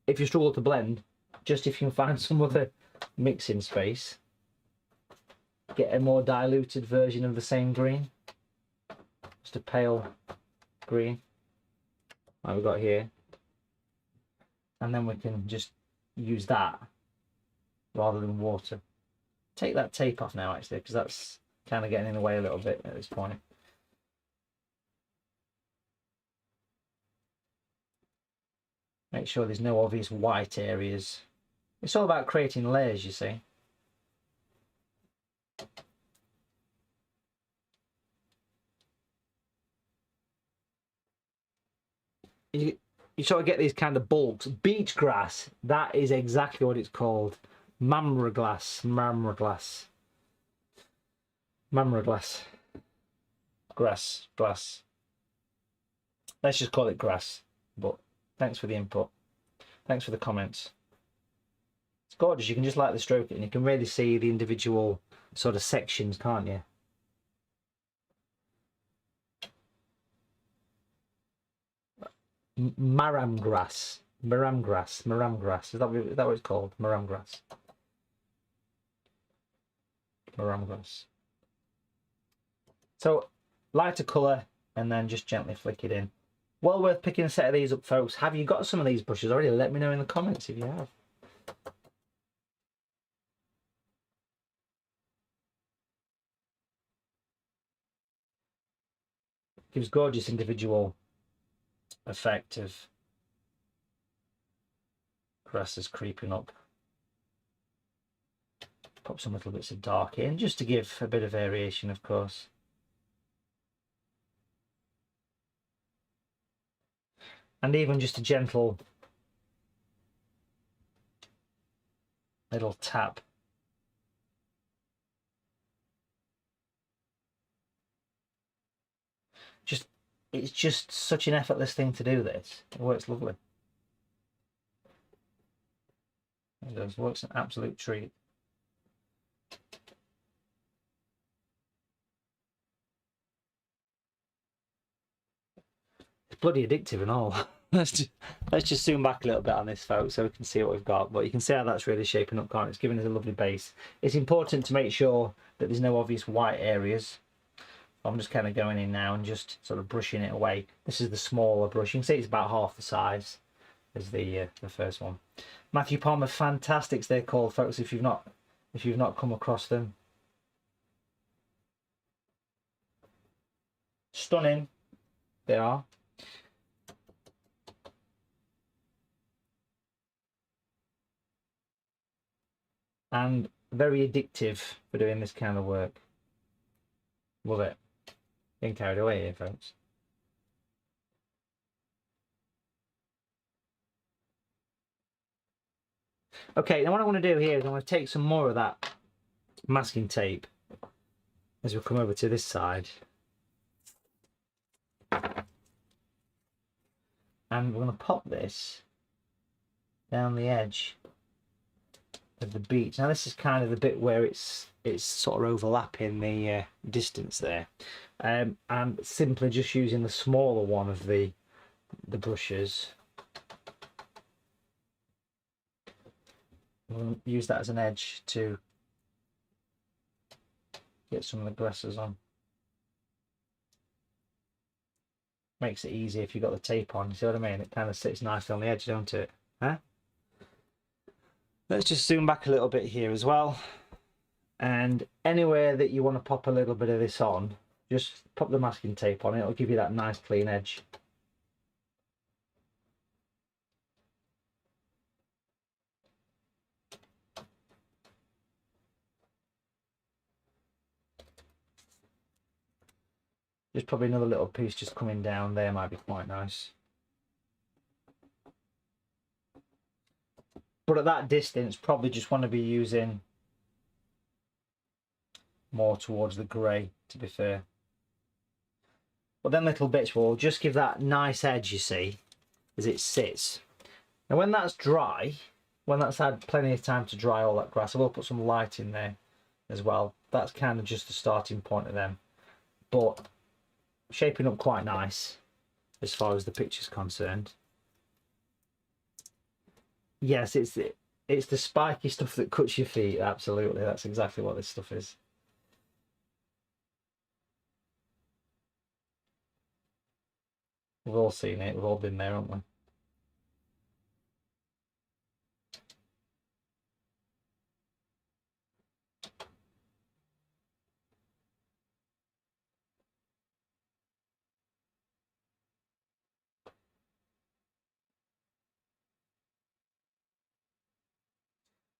if you struggle to blend, just if you can find some other mixing space, get a more diluted version of the same green. Just a pale green. like we've got here, and then we can just use that rather than water. Take that tape off now, actually, because that's kind of getting in the way a little bit at this point. Make sure there's no obvious white areas. It's all about creating layers, you see. You sort of get these kind of bulks. Beach grass, that is exactly what it's called. Marmara glass. Grass. Let's just call it grass. But thanks for the input. Thanks for the comments. It's gorgeous. You can just lightly stroke it and you can really see the individual sort of sections, can't you? Maram grass. Is that what it's called? Maram grass. So lighter colour and then just gently flick it in. Well worth picking a set of these up, folks. Have you got some of these brushes already? Let me know in the comments if you have. Gives gorgeous individual effect of grasses creeping up. Pop some little bits of dark in just to give a bit of variation, of course. And even just a gentle little tap. It's just such an effortless thing to do this. It works lovely. It does. Works an absolute treat. It's bloody addictive and all. let's just zoom back a little bit on this, folks, so we can see what we've got. But you can see how that's really shaping up, can't it? It's giving us a lovely base. It's important to make sure that there's no obvious white areas. I'm just kind of going in now and just sort of brushing it away. This is the smaller brush. You can see it's about half the size as the first one. Matthew Palmer Fantastics, they're called, folks. If you've not come across them, stunning they are. And very addictive for doing this kind of work. Love it. Getting carried away here, folks. Okay, now what I want to do here is I'm going to take some more of that masking tape as we come over to this side. And we're going to pop this down the edge of the beach. Now this is kind of the bit where it's sort of overlapping the distance there. And simply just using the smaller one of the brushes. We'll use that as an edge to get some of the grasses on. Makes it easy if you've got the tape on, you see what I mean? It kind of sits nicely on the edge, don't it? Huh? Let's just zoom back a little bit here as well. And anywhere that you want to pop a little bit of this on, just pop the masking tape on. It'll give you that nice clean edge. Just probably another little piece just coming down there might be quite nice. But at that distance, probably just want to be using more towards the grey, to be fair. But then little bits will just give that nice edge, you see, as it sits. Now when that's dry, when that's had plenty of time to dry all that grass, I will put some light in there as well. That's kind of just the starting point of them. But shaping up quite nice as far as the picture's concerned. Yes, it's the spiky stuff that cuts your feet. Absolutely, that's exactly what this stuff is. We've all seen it. We've all been there, haven't we?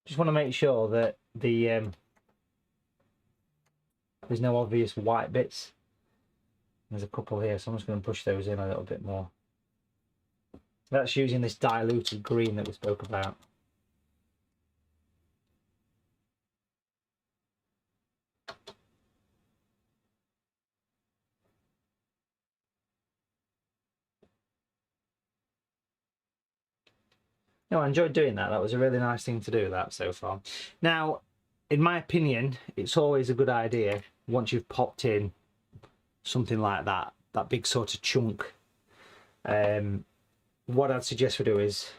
Just want to make sure that the there's no obvious white bits. There's a couple here, so I'm just going to brush those in a little bit more. That's using this diluted green that we spoke about. No, I enjoyed doing that. That was a really nice thing to do, that, so far. Now, in my opinion, it's always a good idea, once you've popped in something like that, that big sort of chunk, what I'd suggest we do is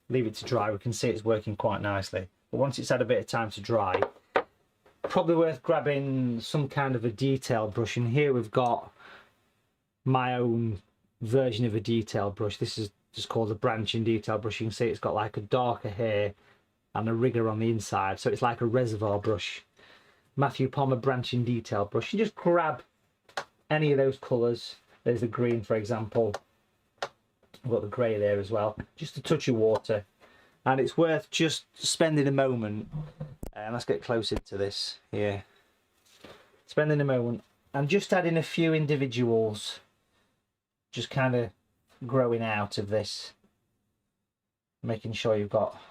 leave it to dry. We can see it's working quite nicely. But once it's had a bit of time to dry, probably worth grabbing some kind of a detail brush. And here we've got my own version of a detail brush. This is just called a branching detail brush. You can see it's got like a darker hair and a rigger on the inside, so it's like a reservoir brush. Matthew Palmer branching detail brush. You just grab any of those colours. There's the green, for example. I've got the grey there as well. Just a touch of water, and it's worth just spending a moment. And let's get closer to this here. Spending a moment and just adding a few individuals, just kind of growing out of this, making sure you've got,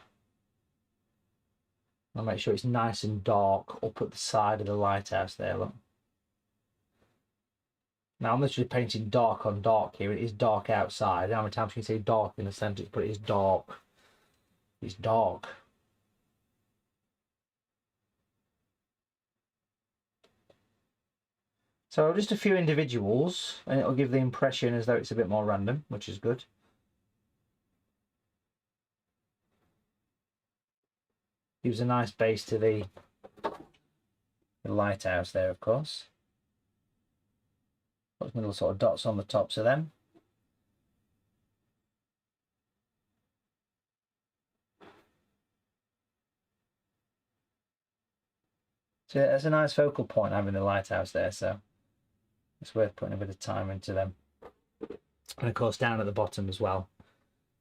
I'll make sure it's nice and dark up at the side of the lighthouse there. Look, now I'm literally painting dark on dark here. It is dark outside. How many times can you say dark in a sentence? But it is dark. It's dark. So just a few individuals, and it'll give the impression as though it's a bit more random, which is good. Gives a nice base to the lighthouse there, of course. Got some little sort of dots on the tops of them. So it's a nice focal point having the lighthouse there, so it's worth putting a bit of time into them. And of course down at the bottom as well,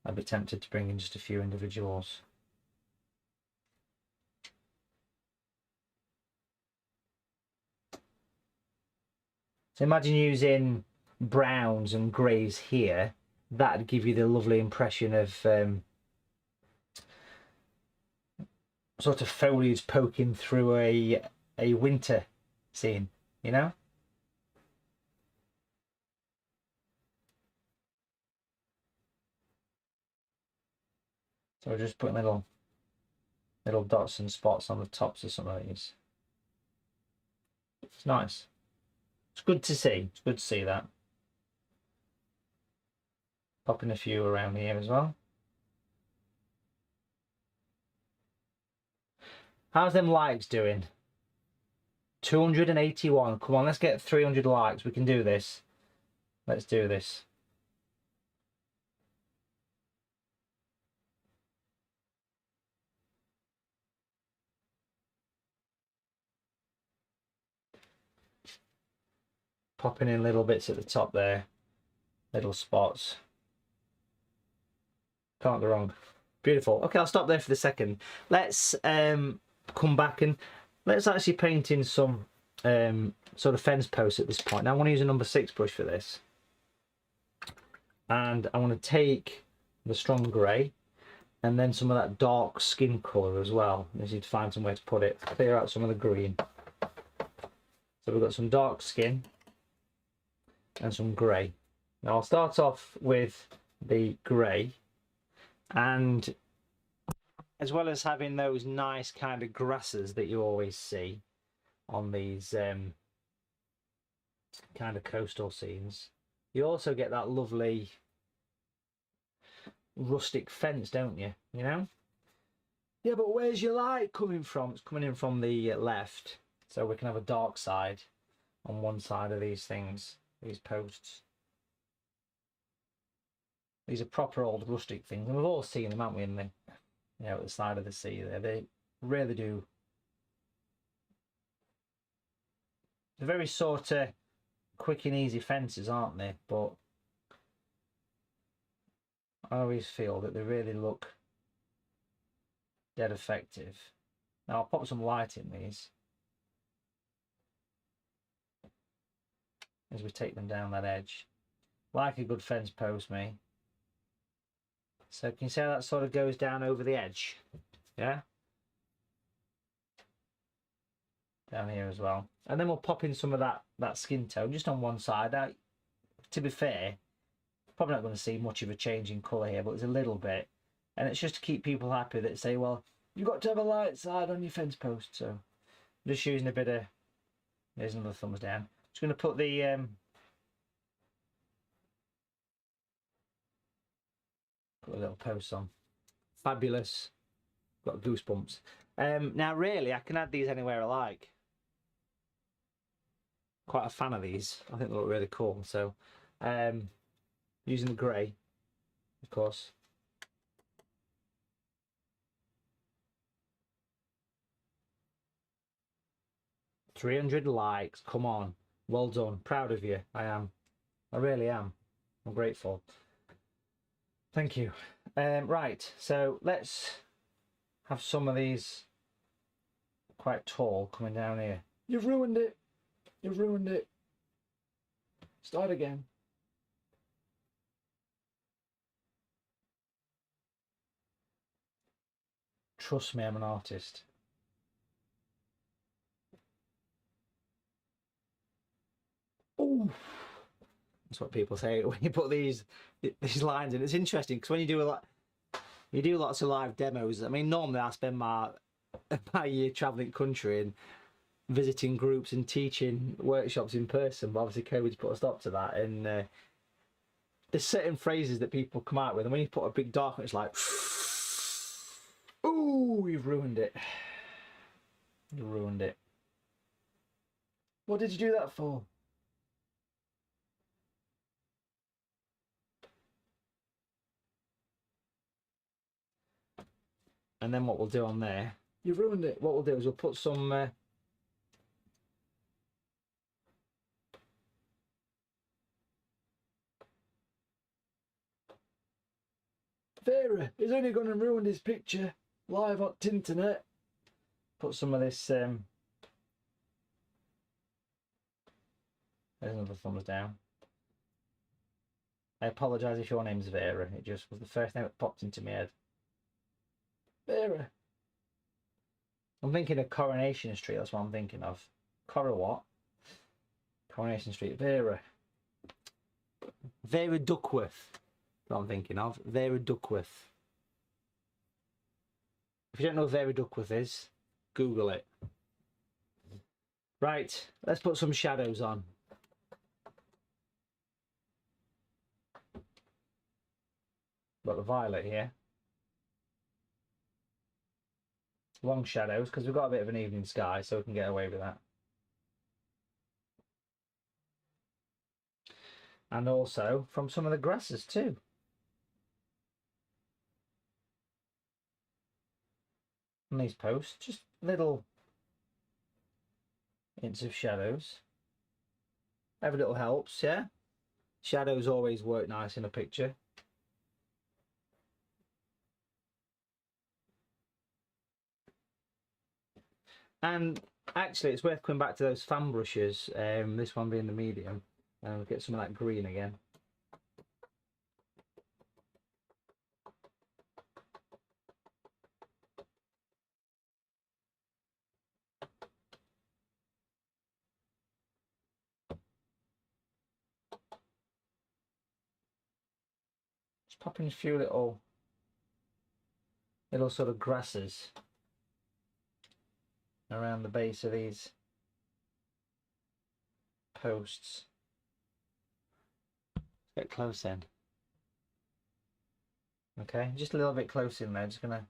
I'd be tempted to bring in just a few individuals. So imagine using browns and greys here. That'd give you the lovely impression of sort of foliage poking through a winter scene, you know? So we're just putting little dots and spots on the tops of some of these. It's nice. It's good to see. It's good to see that. Popping a few around here as well. How's them likes doing? 281. Come on, let's get 300 likes. We can do this. Let's do this. Popping in little bits at the top there. Little spots. Can't go wrong. Beautiful. Okay, I'll stop there for the second. Let's come back and let's actually paint in some sort of fence posts at this point. Now I want to use a number 6 brush for this. And I want to take the strong grey and then some of that dark skin colour as well. I just need to find somewhere to put it. Clear out some of the green. So we've got some dark skin and some grey. Now I'll start off with the grey, and as well as having those nice kind of grasses that you always see on these kind of coastal scenes, you also get that lovely rustic fence, don't you? You know? Yeah, but where's your light coming from? It's coming in from the left, so we can have a dark side on one side of these things, these posts. These are proper old rustic things, and we've all seen them, haven't we? In the, you know, at the side of the sea there, they really do. They're very sort of quick and easy fences, aren't they? But I always feel that they really look dead effective. Now I'll pop some light in these as we take them down that edge. Like a good fence post, me. So can you see how that sort of goes down over the edge? Yeah? Down here as well. And then we'll pop in some of that skin tone just on one side. Now, to be fair, probably not going to see much of a change in colour here, but it's a little bit. And it's just to keep people happy that say, well, you've got to have a light side on your fence post. So I'm just using a bit of... There's another thumbs down. Just going to put the... Put a little post on. Fabulous. Got goosebumps. Now, really, I can add these anywhere I like. Quite a fan of these. I think they look really cool. So, using the grey, of course. $300 likes. Come on. Well done. Proud of you. I am. I really am. I'm grateful. Thank you. Right. So let's have some of these quite tall coming down here. You've ruined it. You've ruined it. Start again. Trust me, I'm an artist. Oh, that's what people say when you put these lines in. It's interesting because when you do lots of live demos. I mean, normally I spend my year traveling country and visiting groups and teaching workshops in person, but obviously COVID's put a stop to that. And there's certain phrases that people come out with, and when you put a big dark one, it's like, "Ooh, you've ruined it. You ruined it. What did you do that for?" And then what we'll do on there, you've ruined it. What we'll do is we'll put some Vera is only going to ruin his picture live on Tinternet. Put some of this. There's another thumbs down. I apologise if your name's Vera. It just was the first name that popped into my head. Vera. I'm thinking of Coronation Street. That's what I'm thinking of. Cora what? Coronation Street. Vera. Vera Duckworth. That's what I'm thinking of. Vera Duckworth. If you don't know who Vera Duckworth is, Google it. Right, let's put some shadows on. Got the violet here. Long shadows, because we've got a bit of an evening sky, so we can get away with that. And also from some of the grasses too. On these posts, just little hints of shadows. Every little helps, yeah? Shadows always work nice in a picture. And actually, it's worth coming back to those fan brushes, this one being the medium, and we'll get some of that green again. Just popping a few little sort of grasses around the base of these posts. Let's get close in. Okay, just a little bit close in there. Just gonna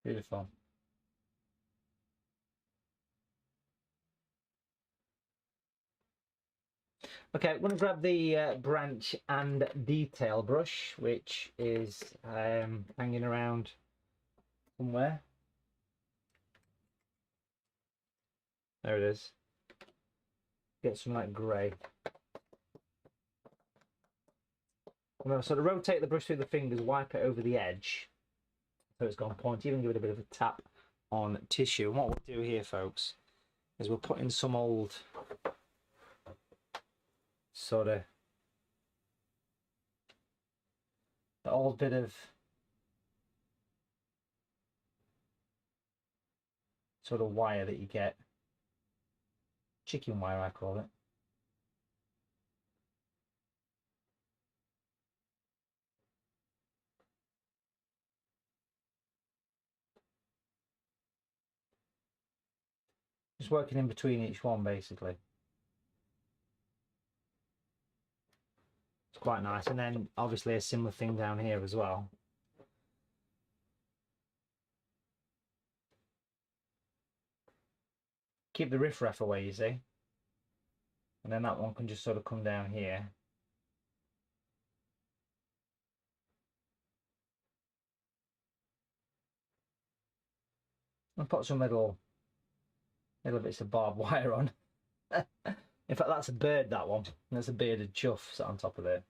Beautiful. Okay, I'm going to grab the branch and detail brush, which is hanging around somewhere. There it is. Get some like grey. I'm going to sort of rotate the brush through the fingers, wipe it over the edge so it's gone pointy, even give it a bit of a tap on tissue. And what we'll do here, folks, is we'll put in some old sort of the old bit of sort of wire that you get, chicken wire I call it. Just working in between each one basically. It's quite nice. And then obviously a similar thing down here as well. Keep the riffraff away, you see. And then that one can just sort of come down here. And put some little bits of barbed wire on. In fact, that's a bird, that one. That's a bearded chuff sat on top of there.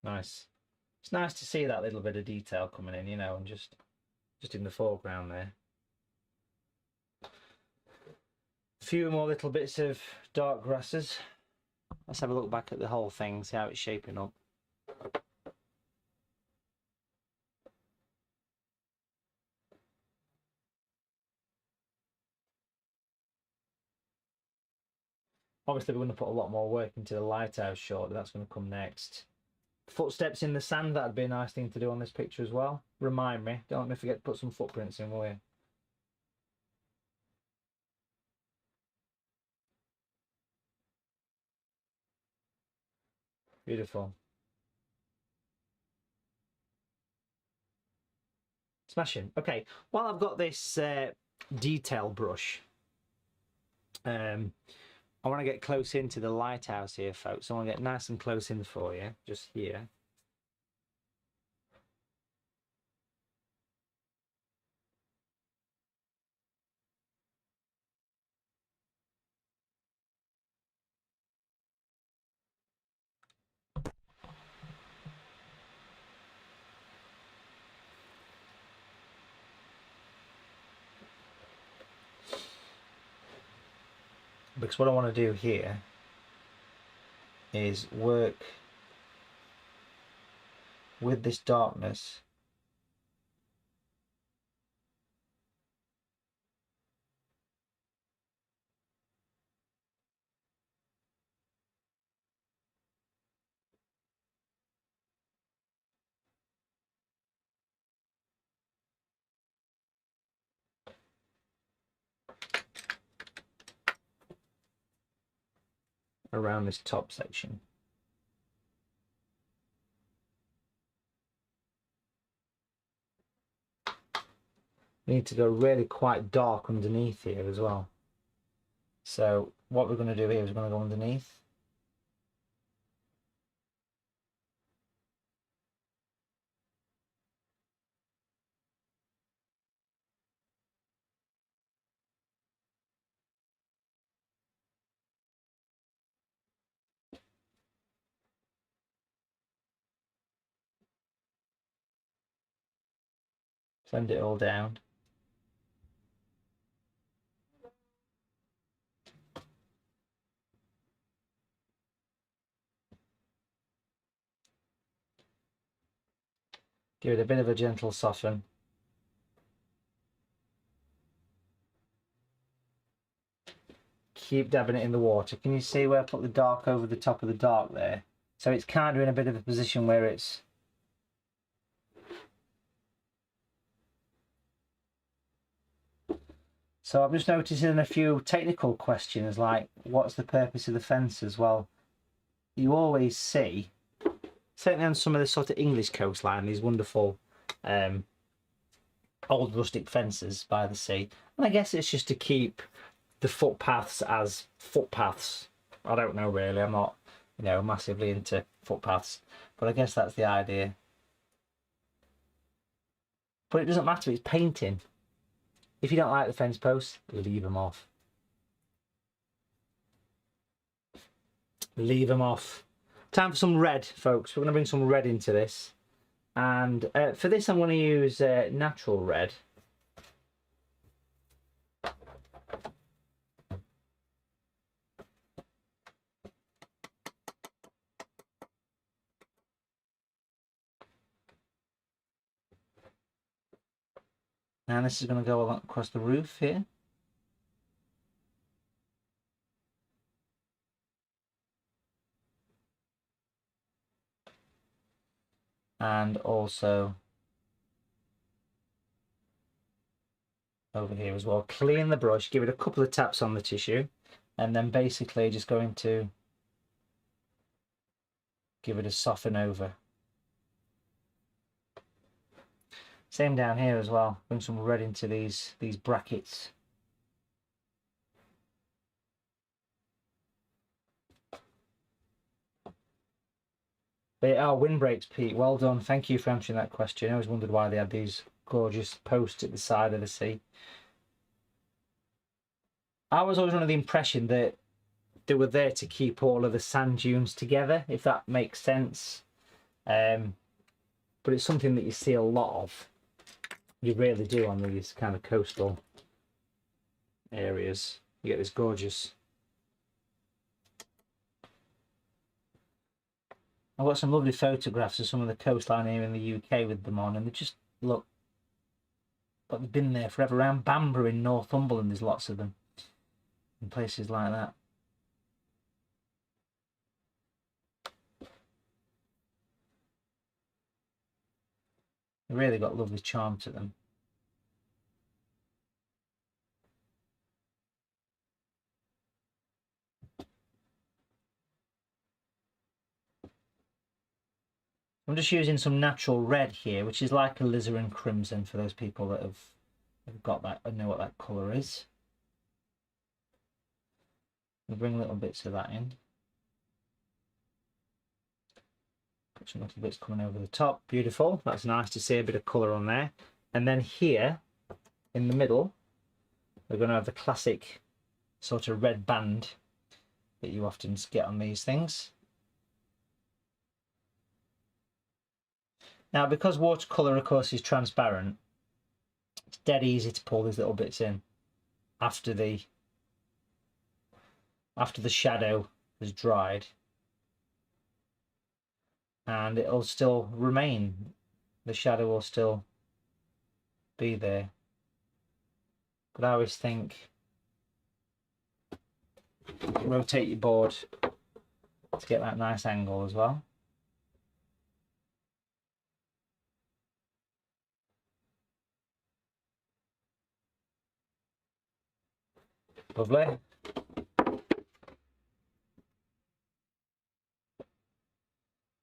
Nice. It's nice to see that little bit of detail coming in, you know, and just in the foreground there. A few more little bits of dark grasses. Let's have a look back at the whole thing, see how it's shaping up. Obviously, we're going to put a lot more work into the lighthouse shortly. That's going to come next. Footsteps in the sand, that'd be a nice thing to do on this picture as well. Remind me, don't let me forget to put some footprints in, will you? Beautiful. Smashing. Okay, while I've got this detail brush, I want to get close into the lighthouse here, folks. I want to get nice and close in for you, just here. Because what I want to do here is work with this darkness around this top section. We need to go really quite dark underneath here as well. So what we're going to do here is we're going to go underneath. Send it all down. Give it a bit of a gentle soften. Keep dabbing it in the water. Can you see where I put the dark over the top of the dark there? So it's kind of in a bit of a position where it's so I'm just noticing a few technical questions like what's the purpose of the fences? Well, you always see, certainly on some of the sort of English coastline, these wonderful old rustic fences by the sea. And I guess it's just to keep the footpaths as footpaths. I don't know really, I'm not, you know, massively into footpaths, but I guess that's the idea. But it doesn't matter, it's painting. If you don't like the fence posts, leave them off. Leave them off. Time for some red, folks. We're going to bring some red into this. And for this, I'm going to use natural red. And this is going to go along across the roof here. And also over here as well. Clean the brush, give it a couple of taps on the tissue, and then basically just going to give it a soften over. Same down here as well. Bring some red into these brackets. Windbreaks, Pete. Well done. Thank you for answering that question. I always wondered why they had these gorgeous posts at the side of the sea. I was always under the impression that they were there to keep all of the sand dunes together, if that makes sense. But it's something that you see a lot of. You really do on these kind of coastal areas. You get this gorgeous. I've got some lovely photographs of some of the coastline here in the UK with them on, and they just look like they've been there forever. Around Bamburgh in Northumberland, there's lots of them, in places like that. They've really got lovely charm to them. I'm just using some natural red here, which is like alizarin crimson for those people that have got that and know what that colour is. We'll bring little bits of that in. Got some little bits coming over the top. Beautiful. That's nice to see a bit of colour on there. And then here in the middle, we're going to have the classic sort of red band that you often get on these things. Now, because watercolour, of course, is transparent, it's dead easy to pull these little bits in after the shadow has dried, and it'll still remain. The shadow will still be there. But I always think rotate your board to get that nice angle as well. Lovely.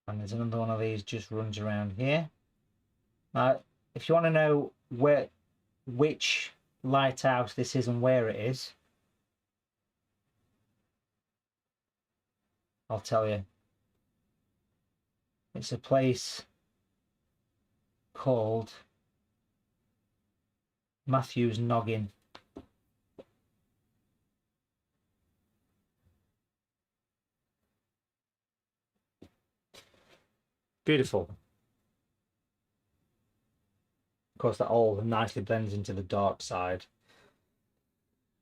And there's another one of these just runs around here. Now, if you want to know which lighthouse this is and where it is, I'll tell you. It's a place called Matthew's Noggin. Beautiful. Of course, that all nicely blends into the dark side,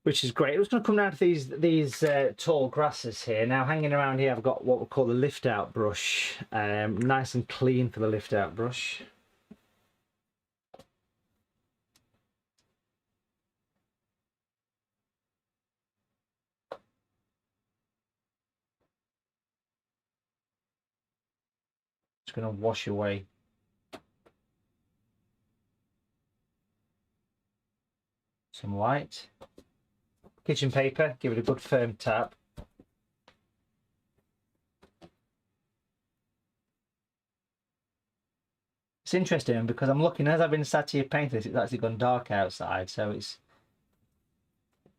which is great. I'm just going to come down to these tall grasses here. Now, hanging around here, I've got what we call the lift out brush. Nice and clean for the lift out brush. Just going to wash away some white. Kitchen paper, give it a good firm tap. It's interesting because I'm looking, as I've been sat here painting this, it's actually gone dark outside, so it's,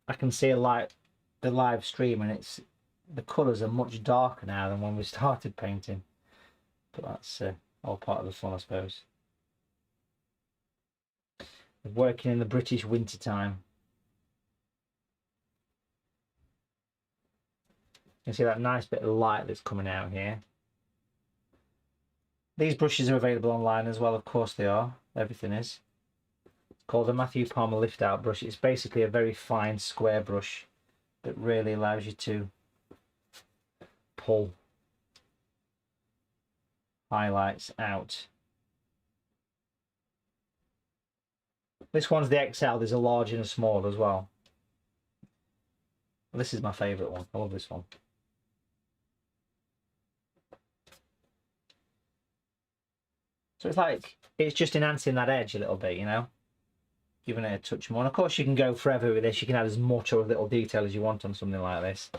I can see a light, the live stream, and it's, the colours are much darker now than when we started painting. But that's all part of the fun, I suppose. Working in the British winter time. You can see that nice bit of light that's coming out here. These brushes are available online as well, of course they are. Everything is. It's called a Matthew Palmer lift out brush. It's basically a very fine square brush that really allows you to pull highlights out. This one's the XL. There's a large and a small as well. This is my favourite one. I love this one. So it's like, it's just enhancing that edge a little bit, you know, giving it a touch more. And of course you can go forever with this. You can add as much or a little detail as you want on something like this.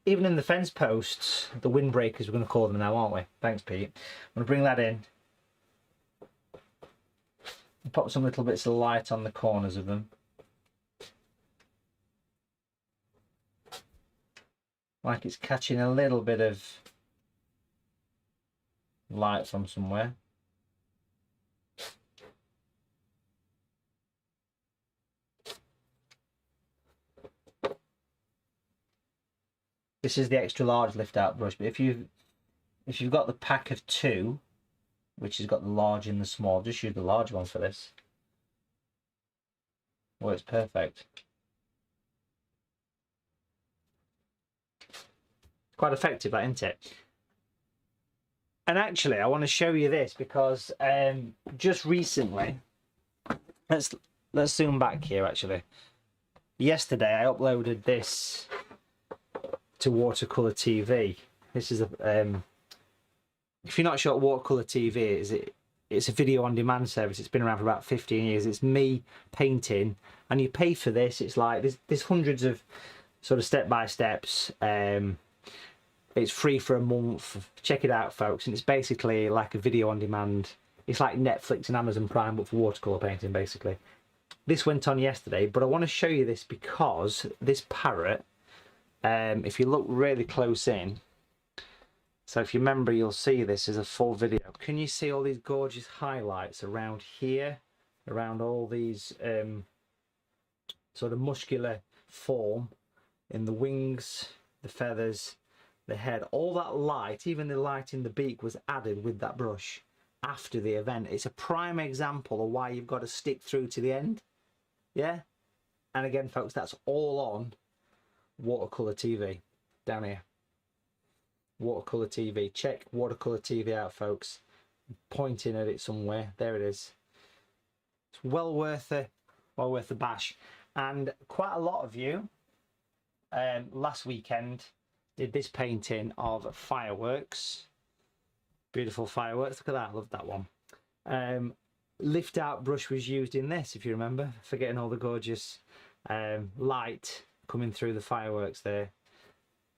Even in the fence posts, the windbreakers, we're going to call them now, aren't we? Thanks, Pete. I'm going to bring that in. And pop some little bits of light on the corners of them. Like it's catching a little bit of light from somewhere. This is the extra large lift out brush, but if you've got the pack of 2, which has got the large and the small, just use the large one for this. Works perfect. Quite effective, that, isn't it? And actually, I want to show you this because just recently, let's zoom back here. Actually, yesterday I uploaded this to Watercolour TV. This is a if you're not sure what Watercolour TV is, it's a video on demand service. It's been around for about 15 years. It's me painting, and you pay for this. It's like there's hundreds of sort of step-by-steps. It's free for a month. Check it out, folks. And it's basically like a video on demand. It's like Netflix and Amazon Prime, but for watercolour painting, basically. This went on yesterday, but I want to show you this because this parrot, if you look really close in, so if you remember, you'll see this as a full video. Can you see all these gorgeous highlights around here, around all these sort of muscular form in the wings, the feathers, the head? All that light, even the light in the beak, was added with that brush after the event. It's a prime example of why you've got to stick through to the end. Yeah? And again, folks, that's all on Watercolour TV down here. Watercolour TV. Check Watercolour TV out, folks. I'm pointing at it somewhere. There it is. It's well worth the bash. And quite a lot of you last weekend did this painting of fireworks. Beautiful fireworks. Look at that. I love that one. Lift out brush was used in this, if you remember, for getting all the gorgeous light coming through the fireworks there.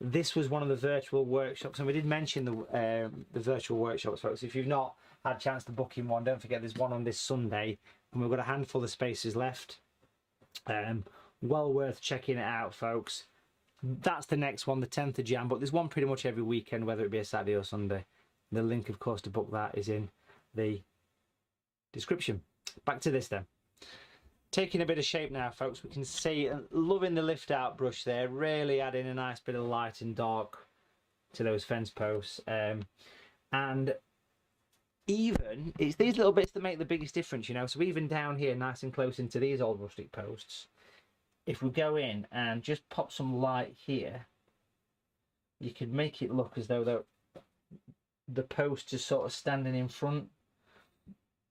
This was one of the virtual workshops, and we did mention the virtual workshops, folks. If you've not had a chance to book in one, don't forget there's one on this Sunday, and we've got a handful of spaces left. Well worth checking it out, folks. That's the next one, the 10th of Jan, but there's one pretty much every weekend, whether it be a Saturday or Sunday. The link, of course, to book that is in the description. Back to this then. Taking a bit of shape now, folks. We can see, loving the lift out brush there, really adding a nice bit of light and dark to those fence posts. And even, it's these little bits that make the biggest difference, you know. So even down here, nice and close into these old rustic posts, if we go in and just pop some light here, you could make it look as though the post is sort of standing in front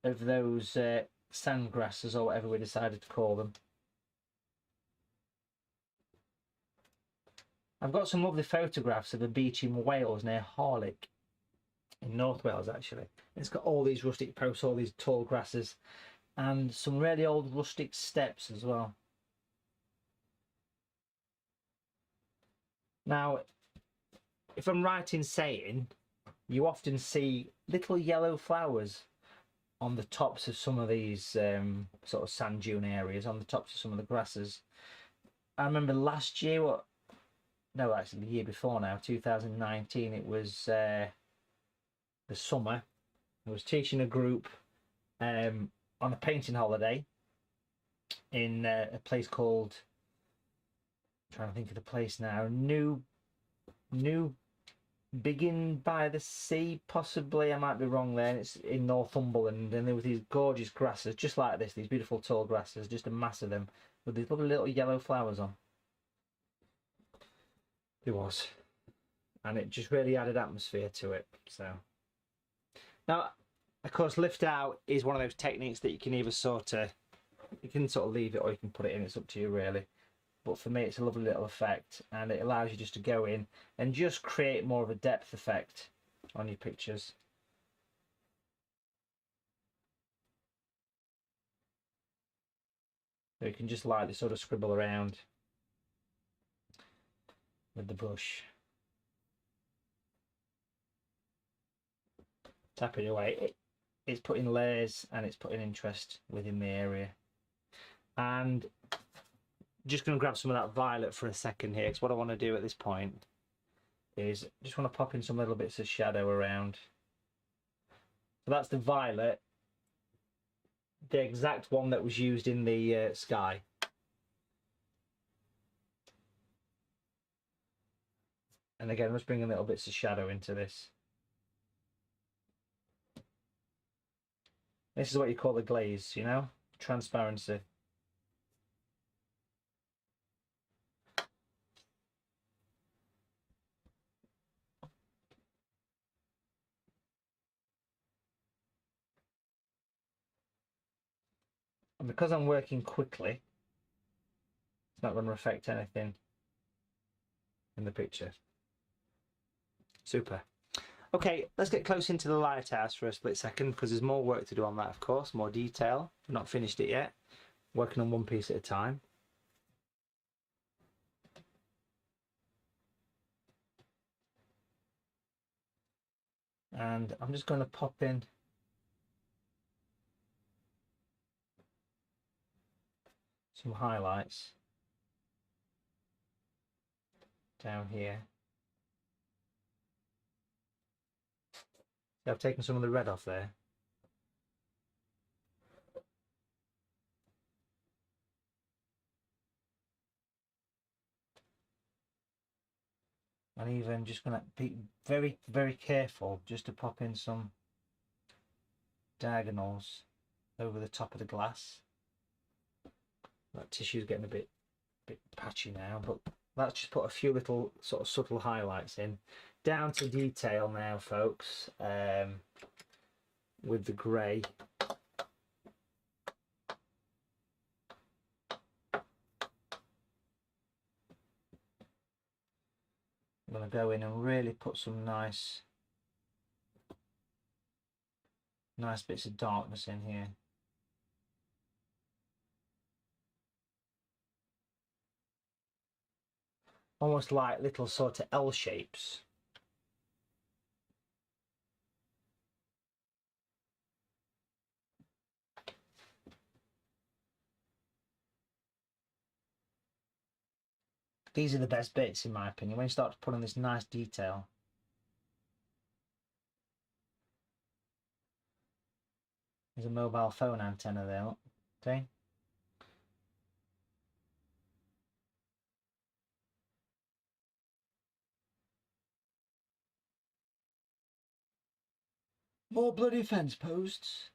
of those sand grasses, or whatever we decided to call them. I've got some lovely photographs of a beach in Wales near Harlech, in North Wales actually. It's got all these rustic posts, all these tall grasses, and some really old rustic steps as well. Now, if I'm right in saying, you often see little yellow flowers on the tops of some of these sort of sand dune areas, on the tops of some of the grasses. I remember last year, no, actually the year before now, 2019, it was the summer. I was teaching a group on a painting holiday in a place called, I'm trying to think of the place now, New Begin by the Sea, possibly. I might be wrong there. It's in Northumberland, and there was these gorgeous grasses, just like this, these beautiful tall grasses, just a mass of them, with these lovely little yellow flowers on. It was. And it just really added atmosphere to it. So now, of course, lift out is one of those techniques that you can either you can sort of leave it or you can put it in. It's up to you, really. But for me, it's a lovely little effect, and it allows you just to go in and just create more of a depth effect on your pictures. So you can just lightly sort of scribble around with the brush, tapping away. It's putting layers and it's putting interest within the area. And just going to grab some of that violet for a second here, because what I want to do at this point is just want to pop in some little bits of shadow around. So that's the violet, the exact one that was used in the sky. And again, let's bring in little bits of shadow into this. This is what you call the glaze, you know, transparency. And because I'm working quickly, it's not going to affect anything in the picture. Super. Okay, let's get close into the lighthouse for a split second, because there's more work to do on that, of course, more detail. I've not finished it yet. Working on one piece at a time. And I'm just going to pop in some highlights down here. So I've taken some of the red off there. And even just going to be very, very careful just to pop in some diagonals over the top of the glass. That tissue's getting a bit patchy now, but let's just put a few little sort of subtle highlights in. Down to detail now, folks, with the grey. I'm going to go in and really put some nice bits of darkness in here. Almost like little sort of L shapes. These are the best bits, in my opinion, when you start to put on this nice detail. There's a mobile phone antenna there, look. Okay. More bloody fence posts.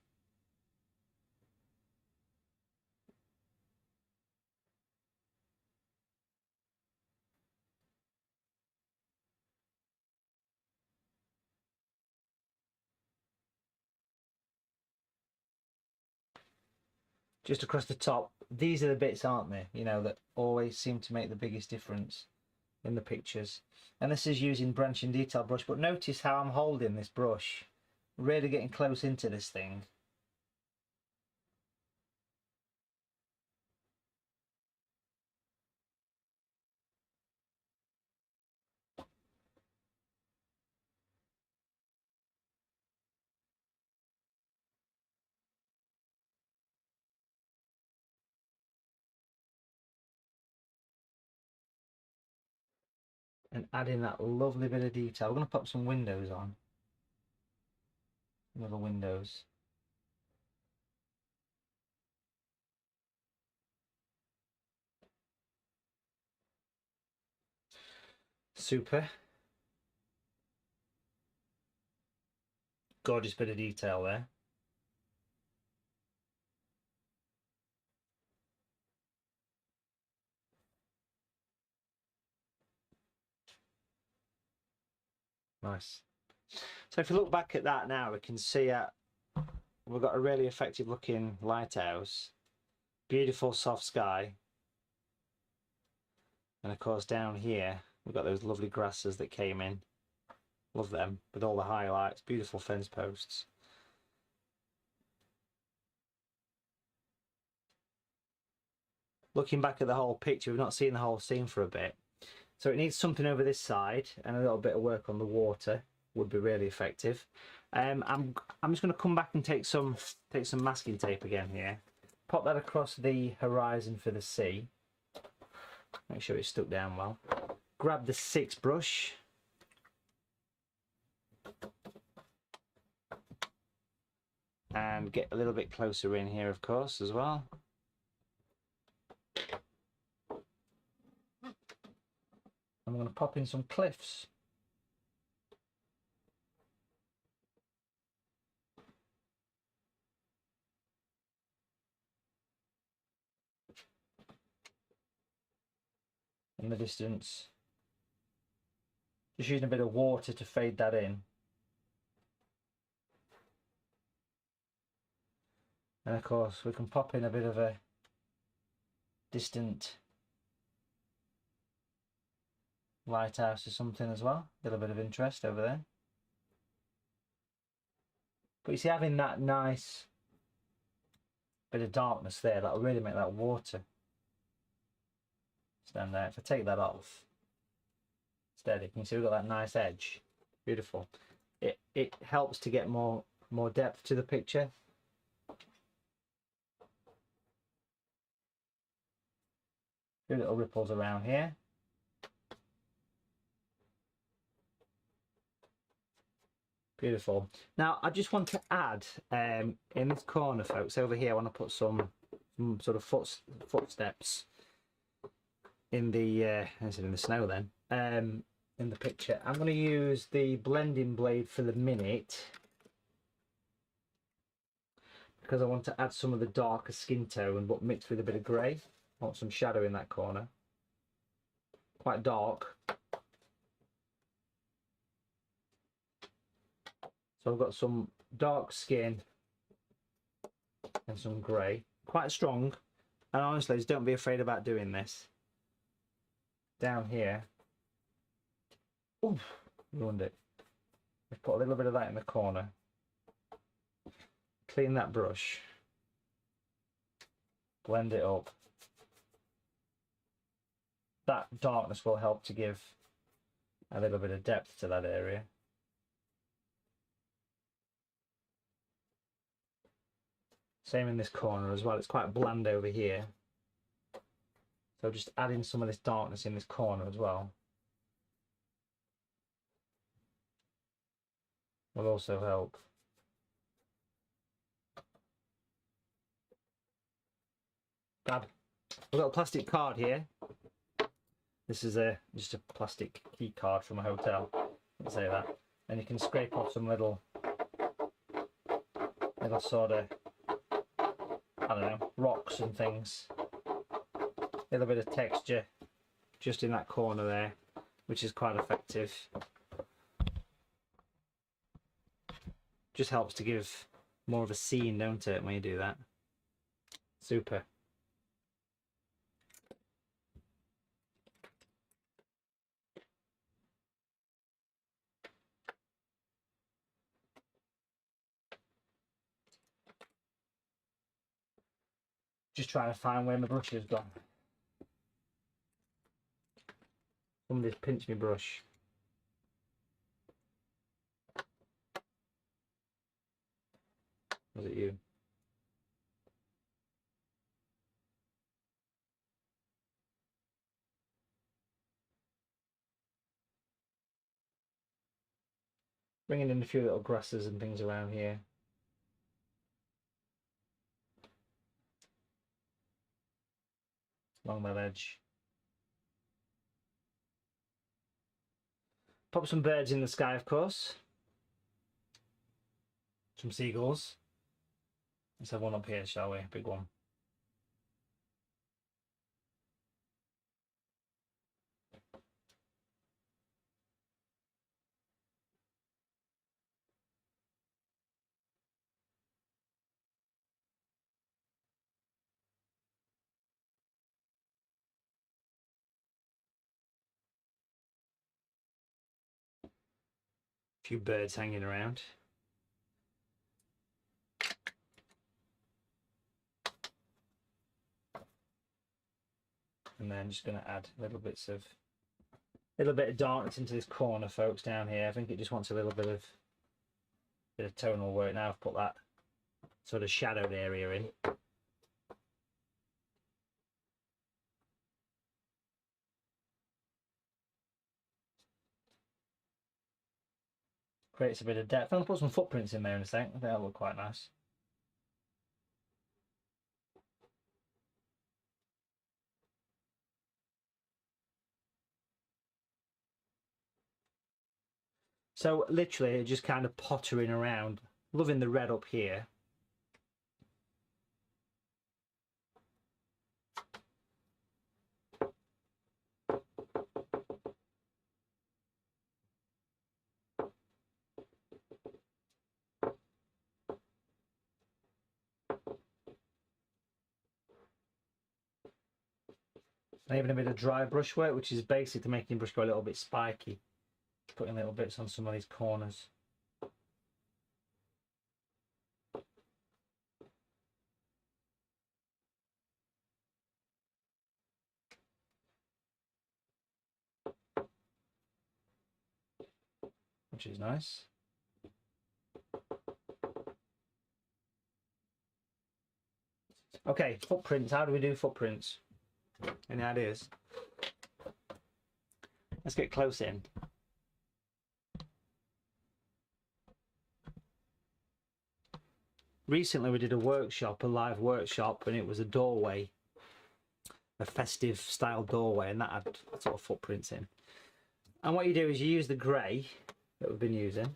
Just across the top. These are the bits, aren't they, you know, that always seem to make the biggest difference in the pictures. And this is using branch and detail brush, but notice how I'm holding this brush, really getting close into this thing. and add in that lovely bit of detail. We're going to pop some windows on. Little windows. Super. Gorgeous bit of detail there. Nice. So if you look back at that now, we can see we've got a really effective looking lighthouse. Beautiful soft sky. And of course down here, we've got those lovely grasses that came in. Love them, with all the highlights. Beautiful fence posts. Looking back at the whole picture, we've not seen the whole scene for a bit. So it needs something over this side, and a little bit of work on the water would be really effective. I'm just going to come back and take some masking tape again here. Pop that across the horizon for the sea. Make sure it's stuck down well. Grab the 6 brush. And get a little bit closer in here, of course, as well. I'm going to pop in some cliffs. In the distance. Just using a bit of water to fade that in. And of course we can pop in a bit of a distant lighthouse or something as well. A little bit of interest over there. But you see, having that nice bit of darkness there, that'll really make that water stand out. If I take that off, steady, you can see we've got that nice edge. Beautiful. It helps to get more depth to the picture. Few little ripples around here. Beautiful. Now I just want to add in this corner, folks, over here I want to put some sort of footsteps in the in the snow then, in the picture. I'm going to use the blending blade for the minute because I want to add some of the darker skin tone but mixed with a bit of grey. I want some shadow in that corner. Quite dark. So I've got some dark skin and some grey. Quite strong. And honestly, just don't be afraid about doing this. Down here. Oof, ruined it. Let's put a little bit of that in the corner. Clean that brush. Blend it up. That darkness will help to give a little bit of depth to that area. Same in this corner as well. It's quite bland over here. So just adding some of this darkness in this corner as well will also help. Fab. I've got a plastic card here. This is just a plastic key card from a hotel. Let's say that. And you can scrape off some little sort of, I don't know, rocks and things. A little bit of texture just in that corner there, which is quite effective. Just helps to give more of a scene, don't it, when you do that? Super. Just trying to find where my brush has gone. Somebody's pinched my brush. Was it you? Bringing in a few little grasses and things around here. Along that edge. Pop some birds in the sky, of course. Some seagulls. Let's have one up here, shall we? Big one. A few birds hanging around. And then just going to add little bit of darkness into this corner, folks, down here. I think it just wants a little bit of tonal work. Now I've put that sort of shadowed area in. Creates a bit of depth. I'm going to put some footprints in there in a second. I think that'll look quite nice. So literally just kind of pottering around, loving the red up here. And even a bit of dry brushwork, which is basically making the brush go a little bit spiky. Putting little bits on some of these corners. Which is nice. Okay, footprints. How do we do footprints? Any ideas? Let's get close in. Recently we did a live workshop, and it was a doorway, a festive style doorway, and that had sort of footprints in. And what you do is you use the grey that we've been using,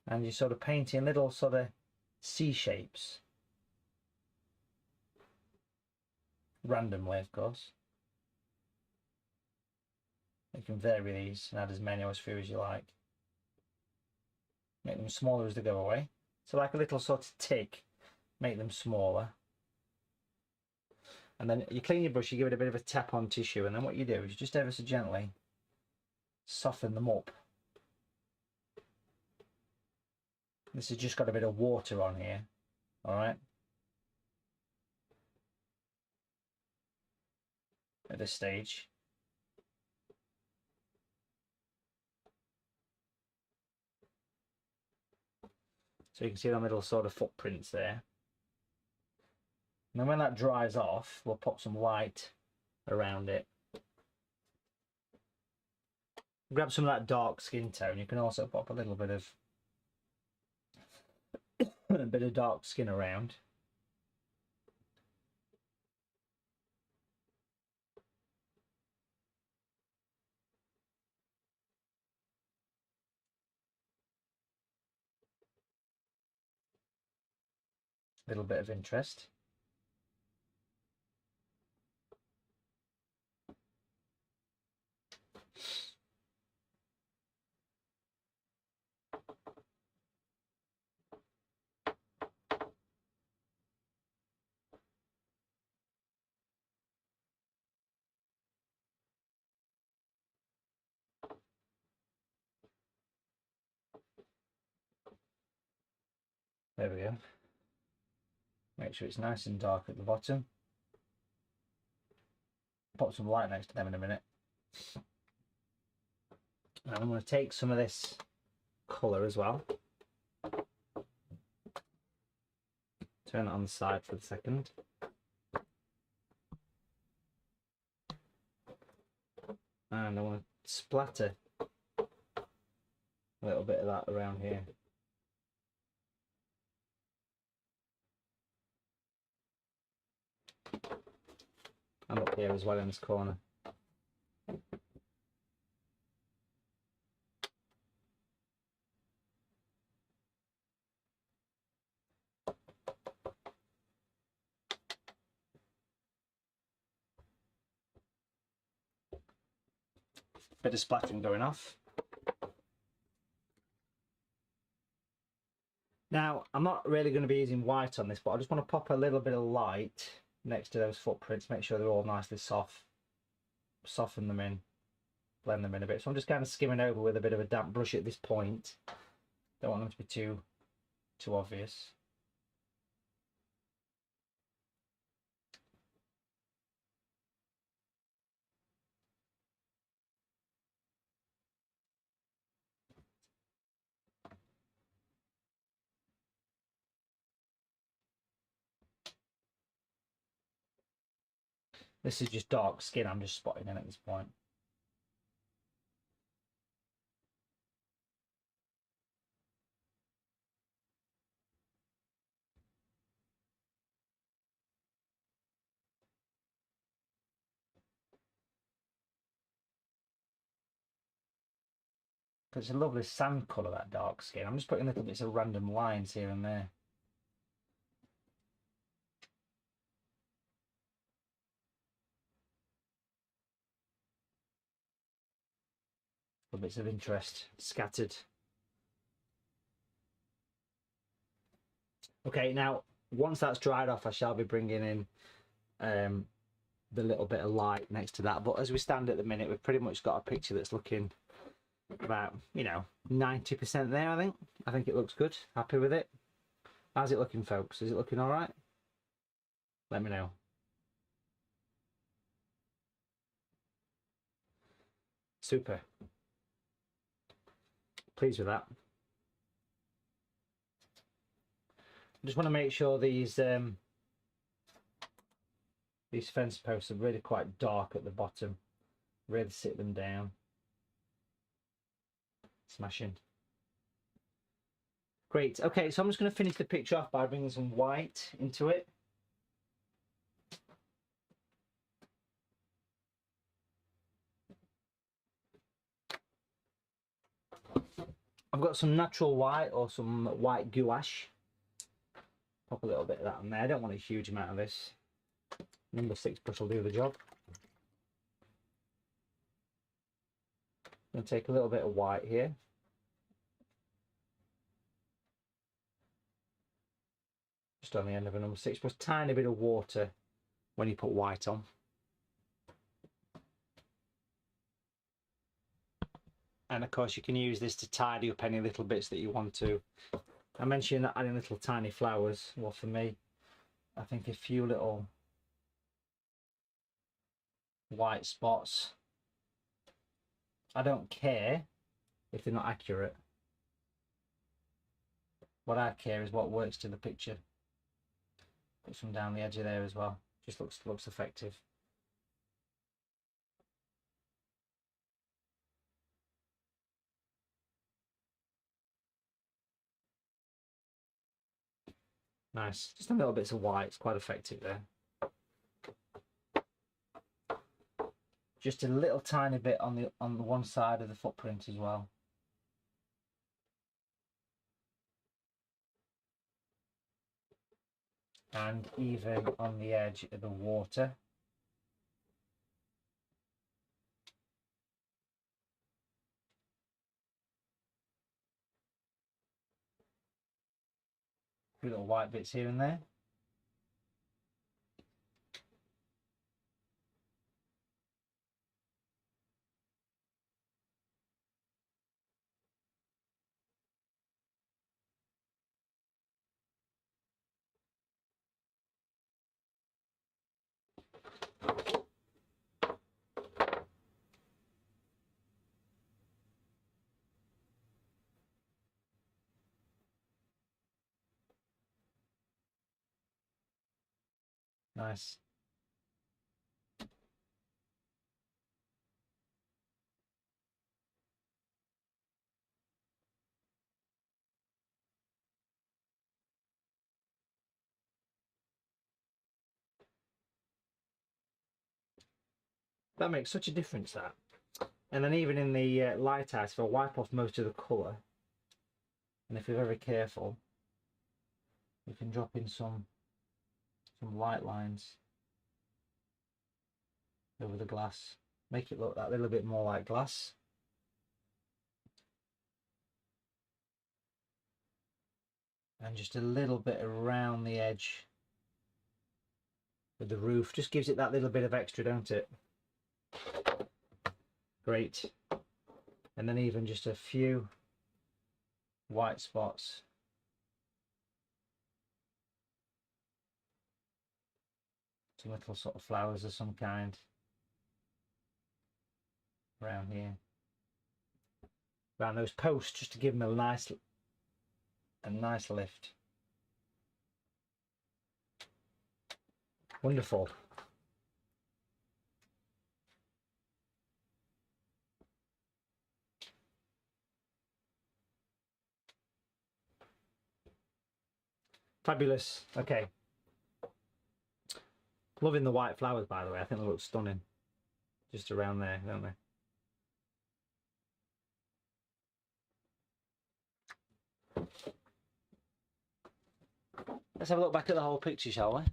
and you sort of paint in little sort of C shapes, randomly, of course. You can vary these and add as many or as few as you like. Make them smaller as they go away. So like a little sort of tick, make them smaller. And then you clean your brush, you give it a bit of a tap on tissue, and then what you do is you just ever so gently soften them up. This has just got a bit of water on here, all right? At this stage. So you can see the little sort of footprints there. And then when that dries off, we'll pop some white around it. Grab some of that dark skin tone. You can also pop a little bit of dark skin around. A little bit of interest. There we go. Make sure it's nice and dark at the bottom. Pop some light next to them in a minute. And I'm going to take some of this colour as well. Turn it on the side for a second. And I want to splatter a little bit of that around here. And up here as well in this corner. Bit of splattering going off. Now, I'm not really going to be using white on this, but I just want to pop a little bit of light next to those footprints, make sure they're all nicely soft, soften them in, blend them in a bit. So I'm just kind of skimming over with a bit of a damp brush at this point. Don't want them to be too obvious. This is just dark skin I'm just spotting in at this point. It's a lovely sand colour, that dark skin. I'm just putting little bits of random lines here and there. Little bits of interest scattered. Okay, now once that's dried off, I shall be bringing in the little bit of light next to that. But as we stand at the minute, we've pretty much got a picture that's looking about, you know, 90% there. I think it looks good. Happy with it. How's it looking, folks? Is it looking all right? Let me know. Super. Pleased with that. I just want to make sure these fence posts are really quite dark at the bottom. Really sit them down. Smashing. Great. Okay, so I'm just going to finish the picture off by bringing some white into it. I've got some natural white or some white gouache. Pop a little bit of that on there. I don't want a huge amount of this. Number 6 brush will do the job. I'm going to take a little bit of white here. Just on the end of a number 6 brush. Tiny bit of water when you put white on. And of course you can use this to tidy up any little bits that you want to. I mentioned that adding little tiny flowers. Well, for me, I think a few little white spots. I don't care if they're not accurate. What I care is what works to the picture. Put some down the edge of there as well. Just looks effective. Nice. Just a little bits of white. It's quite effective there. Just a little tiny bit on the one side of the footprint as well. And even on the edge of the water. A few little white bits here and there. Nice. That makes such a difference, that. And then even in the Lighthouse, if I wipe off most of the colour, and if you're very careful, you can drop in some light lines over the glass, make it look that little bit more like glass. And just a little bit around the edge with the roof, just gives it that little bit of extra, don't it? Great. And then even just a few white spots some little sort of flowers of some kind around here, around those posts, just to give them a nice lift. Wonderful. Fabulous. Okay. Loving the white flowers, by the way. I think they look stunning. Just around there, don't they? Let's have a look back at the whole picture, shall we?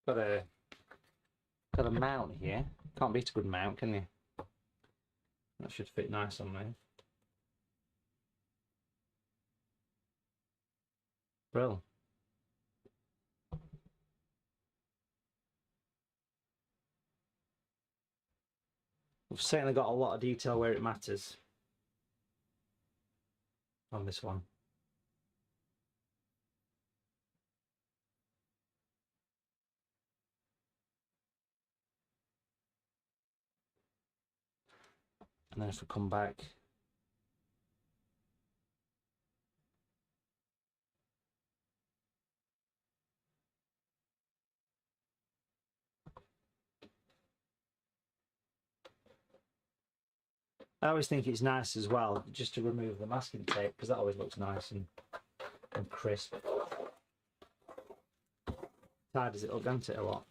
Got a mount here. Can't beat a good mount, can you? That should fit nice on there. Brilliant. We've certainly got a lot of detail where it matters on this one. And then if we come back, I always think it's nice as well just to remove the masking tape, because that always looks nice and crisp. Tidies it up, don't it, a lot?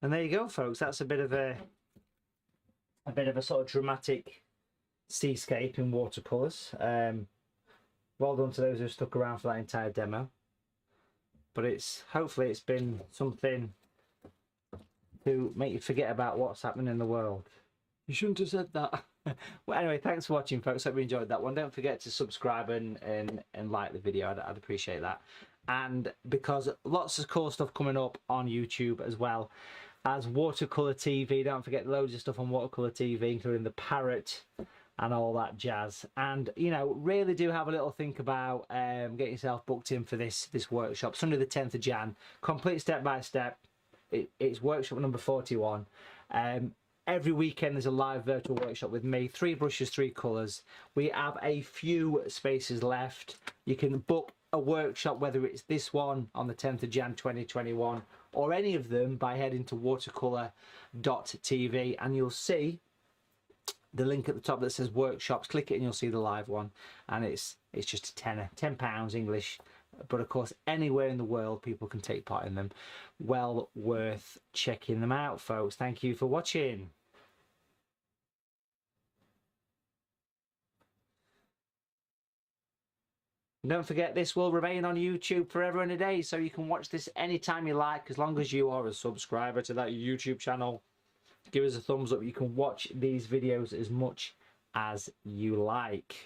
And there you go, folks. That's a bit of a sort of dramatic seascape in watercolours. Well done to those who stuck around for that entire demo. But hopefully it's been something to make you forget about what's happening in the world. You shouldn't have said that. Well, anyway, thanks for watching, folks. Hope you enjoyed that one. Don't forget to subscribe and like the video. I'd appreciate that. And because lots of cool stuff coming up on YouTube as well as Watercolour TV. Don't forget loads of stuff on Watercolour TV, including the parrot and all that jazz. And you know, really do have a little think about getting yourself booked in for this workshop. Sunday the 10th of Jan, complete step by step. It's workshop number 41. Every weekend there's a live virtual workshop with me, 3 brushes, 3 colours. We have a few spaces left. You can book a workshop, whether it's this one on the 10th of Jan 2021 or any of them, by heading to watercolour.tv, and you'll see the link at the top that says workshops. Click it and you'll see the live one, and it's just a tenner, £10 English, but of course anywhere in the world people can take part in them. Well worth checking them out, folks. Thank you for watching. Don't forget, this will remain on YouTube forever and a day, so you can watch this anytime you like, as long as you are a subscriber to that YouTube channel. Give us a thumbs up. You can watch these videos as much as you like.